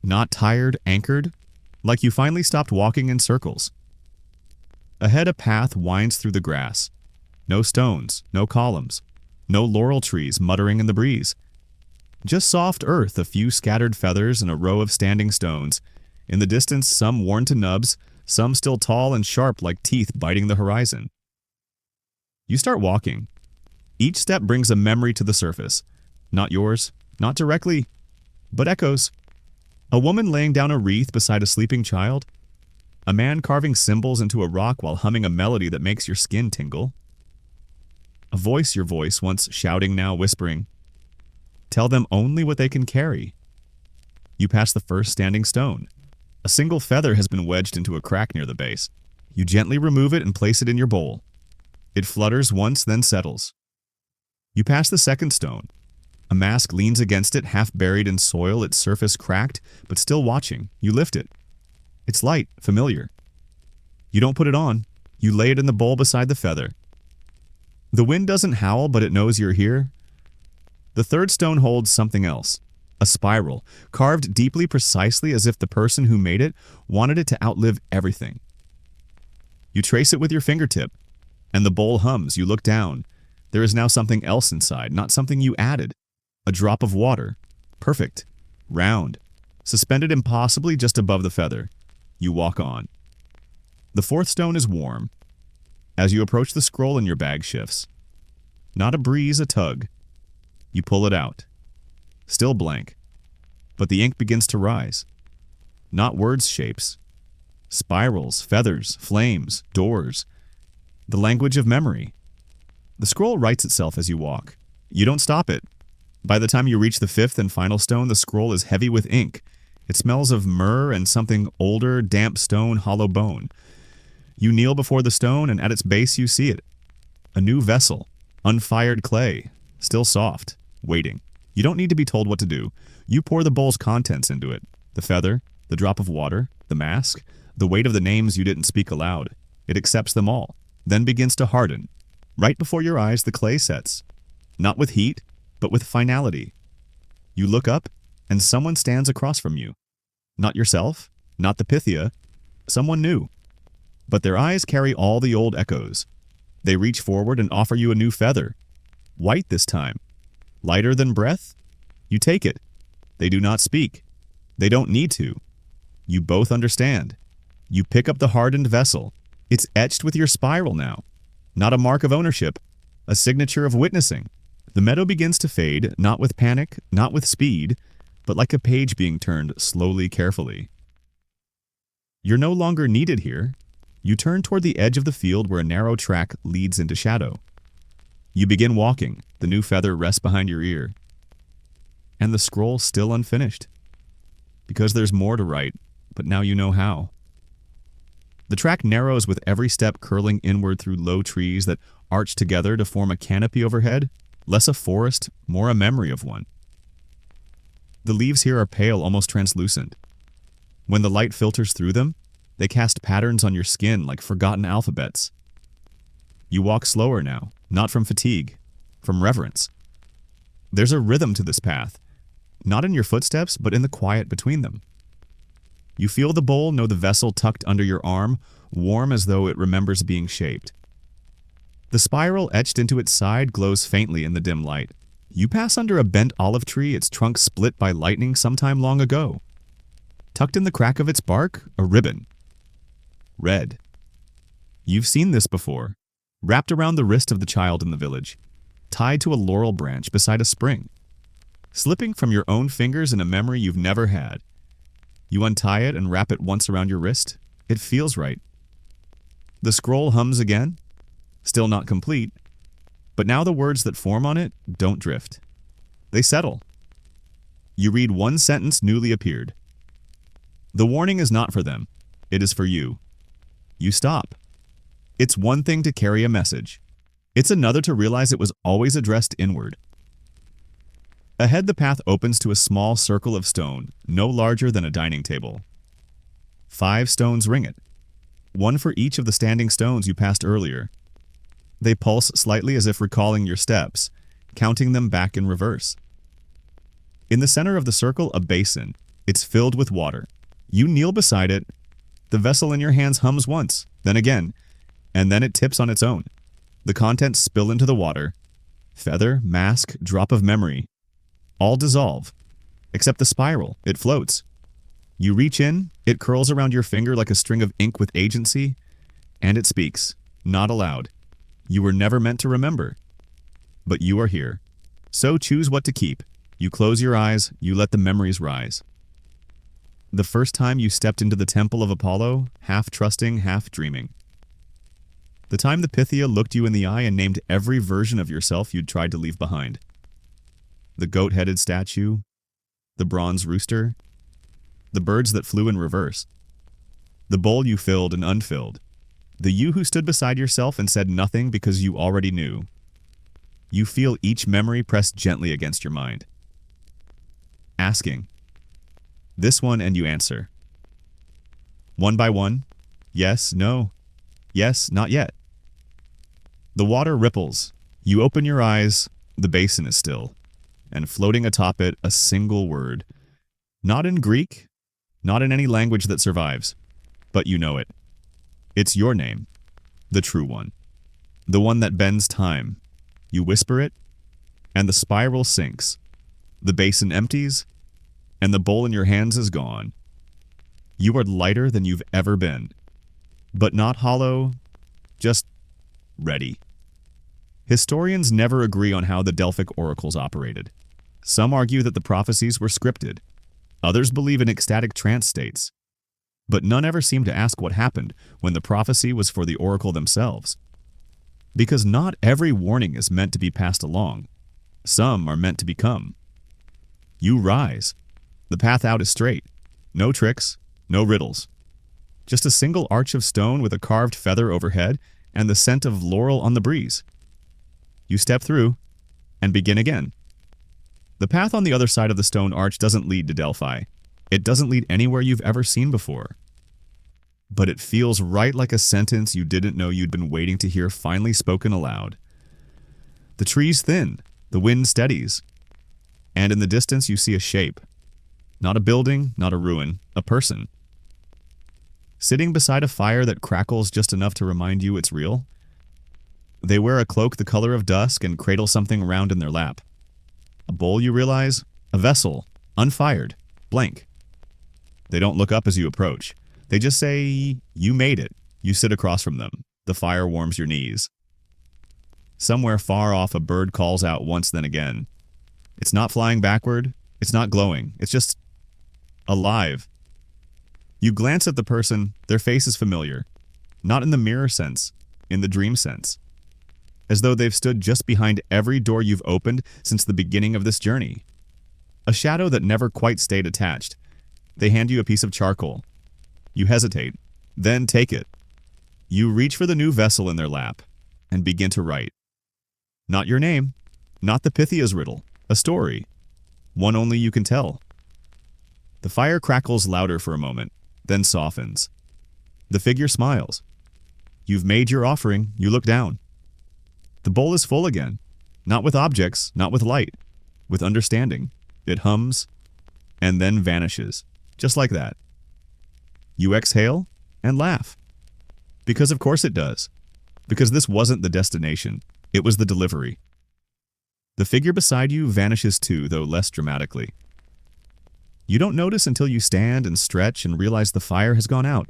Not tired, anchored, like you finally stopped walking in circles. Ahead, a path winds through the grass. No stones, no columns, no laurel trees muttering in the breeze. Just soft earth, a few scattered feathers, and a row of standing stones. In the distance, some worn to nubs, some still tall and sharp like teeth biting the horizon. You start walking. Each step brings a memory to the surface. Not yours, not directly, but echoes. A woman laying down a wreath beside a sleeping child. A man carving symbols into a rock while humming a melody that makes your skin tingle. Your voice, once shouting, now whispering. Tell them only what they can carry. You pass the first standing stone. A single feather has been wedged into a crack near the base. You gently remove it and place it in your bowl. It flutters once, then settles. You pass the second stone. A mask leans against it, half buried in soil, its surface cracked, but still watching. You lift it. It's light, familiar. You don't put it on. You lay it in the bowl beside the feather. The wind doesn't howl, but it knows you're here. The third stone holds something else. A spiral, carved deeply precisely as if the person who made it wanted it to outlive everything. You trace it with your fingertip, and the bowl hums. You look down. There is now something else inside, not something you added. A drop of water. Perfect. Round. Suspended impossibly just above the feather. You walk on. The fourth stone is warm. As you approach, the scroll in your bag shifts. Not a breeze, a tug. You pull it out. Still blank. But the ink begins to rise. Not words, shapes. Spirals, feathers, flames, doors. The language of memory. The scroll writes itself as you walk. You don't stop it. By the time you reach the fifth and final stone, the scroll is heavy with ink. It smells of myrrh and something older, damp stone, hollow bone. You kneel before the stone, and at its base you see it. A new vessel, unfired clay, still soft, waiting. You don't need to be told what to do. You pour the bowl's contents into it. The feather, the drop of water, the mask, the weight of the names you didn't speak aloud. It accepts them all, then begins to harden. Right before your eyes, the clay sets. Not with heat, but with finality. You look up, and someone stands across from you. Not yourself, not the Pythia, someone new. But their eyes carry all the old echoes. They reach forward and offer you a new feather. White this time. Lighter than breath? You take it. They do not speak. They don't need to. You both understand. You pick up the hardened vessel. It's etched with your spiral now. Not a mark of ownership, a signature of witnessing. The meadow begins to fade, not with panic, not with speed, but like a page being turned slowly, carefully. You're no longer needed here. You turn toward the edge of the field where a narrow track leads into shadow. You begin walking. The new feather rests behind your ear. And the scroll still unfinished. Because there's more to write, but now you know how. The track narrows with every step curling inward through low trees that arch together to form a canopy overhead, less a forest, more a memory of one. The leaves here are pale, almost translucent. When the light filters through them, they cast patterns on your skin like forgotten alphabets. You walk slower now, not from fatigue, from reverence. There's a rhythm to this path, not in your footsteps, but in the quiet between them. You feel the bowl, know the vessel tucked under your arm, warm as though it remembers being shaped. The spiral etched into its side glows faintly in the dim light. You pass under a bent olive tree, its trunk split by lightning sometime long ago. Tucked in the crack of its bark, a ribbon. Red. You've seen this before, wrapped around the wrist of the child in the village, tied to a laurel branch beside a spring. Slipping from your own fingers in a memory you've never had. You untie it and wrap it once around your wrist. It feels right. The scroll hums again, still not complete, but now the words that form on it don't drift. They settle. You read one sentence newly appeared. The warning is not for them. It is for you. You stop. It's one thing to carry a message. It's another to realize it was always addressed inward. Ahead, the path opens to a small circle of stone, no larger than a dining table. 5 stones ring it, one for each of the standing stones you passed earlier. They pulse slightly as if recalling your steps, counting them back in reverse. In the center of the circle, a basin. It's filled with water. You kneel beside it. The vessel in your hands hums once, then again, and then it tips on its own. The contents spill into the water. Feather, mask, drop of memory. All dissolve, except the spiral. It floats. You reach in, it curls around your finger like a string of ink with agency, and it speaks, not aloud. You were never meant to remember, but you are here. So choose what to keep. You close your eyes, you let the memories rise. The first time you stepped into the temple of Apollo, half trusting, half dreaming. The time the Pythia looked you in the eye and named every version of yourself you'd tried to leave behind. The goat-headed statue, the bronze rooster, the birds that flew in reverse, the bowl you filled and unfilled, the you who stood beside yourself and said nothing because you already knew. You feel each memory pressed gently against your mind. Asking. This one, and you answer. One by one, yes, no, yes, not yet. The water ripples. You open your eyes, the basin is still, and floating atop it, a single word. Not in Greek, not in any language that survives, but you know it. It's your name, the true one, the one that bends time. You whisper it, and the spiral sinks. The basin empties, and the bowl in your hands is gone. You are lighter than you've ever been, but not hollow, just ready. Historians never agree on how the Delphic oracles operated. Some argue that the prophecies were scripted. Others believe in ecstatic trance states. But none ever seem to ask what happened when the prophecy was for the oracle themselves. Because not every warning is meant to be passed along. Some are meant to become. You rise. The path out is straight. No tricks, no riddles. Just a single arch of stone with a carved feather overhead and the scent of laurel on the breeze. You step through and begin again. The path on the other side of the stone arch doesn't lead to Delphi. It doesn't lead anywhere you've ever seen before. But it feels right, like a sentence you didn't know you'd been waiting to hear finally spoken aloud. The trees thin, the wind steadies, and in the distance you see a shape. Not a building, not a ruin, a person. Sitting beside a fire that crackles just enough to remind you it's real. They wear a cloak the color of dusk and cradle something round in their lap. A bowl, you realize, a vessel, unfired, blank. They don't look up as you approach. They just say, you made it. You sit across from them. The fire warms your knees. Somewhere far off, a bird calls out once then again. It's not flying backward. It's not glowing. It's just alive. You glance at the person. Their face is familiar. Not in the mirror sense, in the dream sense. As though they've stood just behind every door you've opened since the beginning of this journey. A shadow that never quite stayed attached. They hand you a piece of charcoal. You hesitate, then take it. You reach for the new vessel in their lap and begin to write. Not your name, not the Pythia's riddle, a story, one only you can tell. The fire crackles louder for a moment, then softens. The figure smiles. You've made your offering, you look down. The bowl is full again. Not with objects, not with light, with understanding. It hums and then vanishes, just like that. You exhale and laugh. Because of course it does. Because this wasn't the destination, it was the delivery. The figure beside you vanishes too, though less dramatically. You don't notice until you stand and stretch and realize the fire has gone out.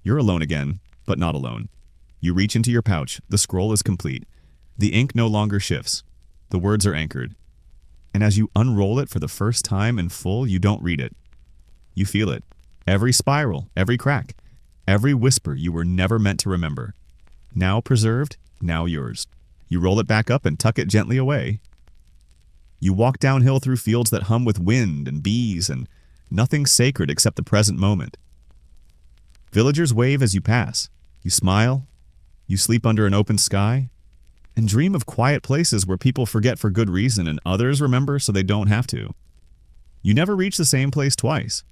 You're alone again, but not alone. You reach into your pouch, the scroll is complete. The ink no longer shifts. The words are anchored. And as you unroll it for the first time in full, you don't read it. You feel it. Every spiral, every crack, every whisper you were never meant to remember. Now preserved, now yours. You roll it back up and tuck it gently away. You walk downhill through fields that hum with wind and bees and nothing sacred except the present moment. Villagers wave as you pass. You smile. You sleep under an open sky and dream of quiet places where people forget for good reason and others remember so they don't have to. You never reach the same place twice,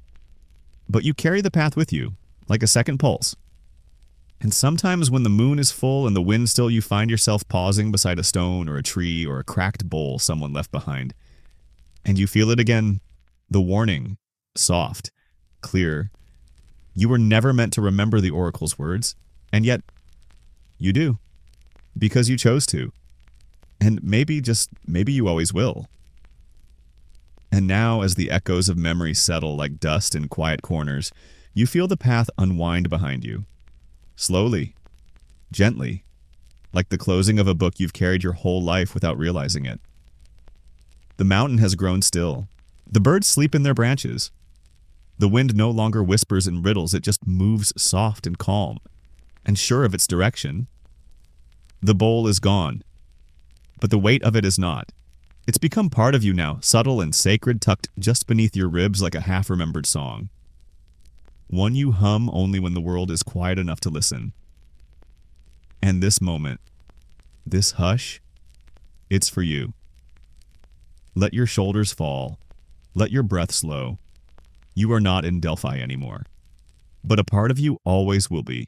but you carry the path with you, like a second pulse. And sometimes when the moon is full and the wind still, you find yourself pausing beside a stone or a tree or a cracked bowl someone left behind. And you feel it again, the warning, soft, clear. You were never meant to remember the oracle's words, and yet you do, because you chose to. And maybe, just maybe you always will. And now, as the echoes of memory settle like dust in quiet corners, you feel the path unwind behind you. Slowly, gently, like the closing of a book you've carried your whole life without realizing it. The mountain has grown still. The birds sleep in their branches. The wind no longer whispers in riddles, it just moves soft and calm, and sure of its direction. The bowl is gone, but the weight of it is not. It's become part of you now, subtle and sacred, tucked just beneath your ribs like a half-remembered song. One you hum only when the world is quiet enough to listen. And this moment, this hush, it's for you. Let your shoulders fall. Let your breath slow. You are not in Delphi anymore, but a part of you always will be.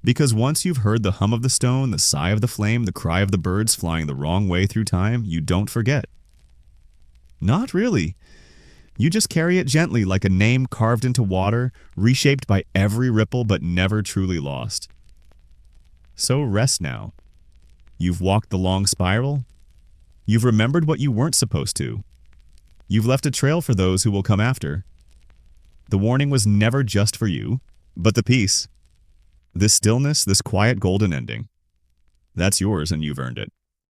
Because once you've heard the hum of the stone, the sigh of the flame, the cry of the birds flying the wrong way through time, you don't forget. Not really. You just carry it gently like a name carved into water, reshaped by every ripple but never truly lost. So rest now. You've walked the long spiral. You've remembered what you weren't supposed to. You've left a trail for those who will come after. The warning was never just for you, but the peace. This stillness, this quiet golden ending. That's yours and you've earned it.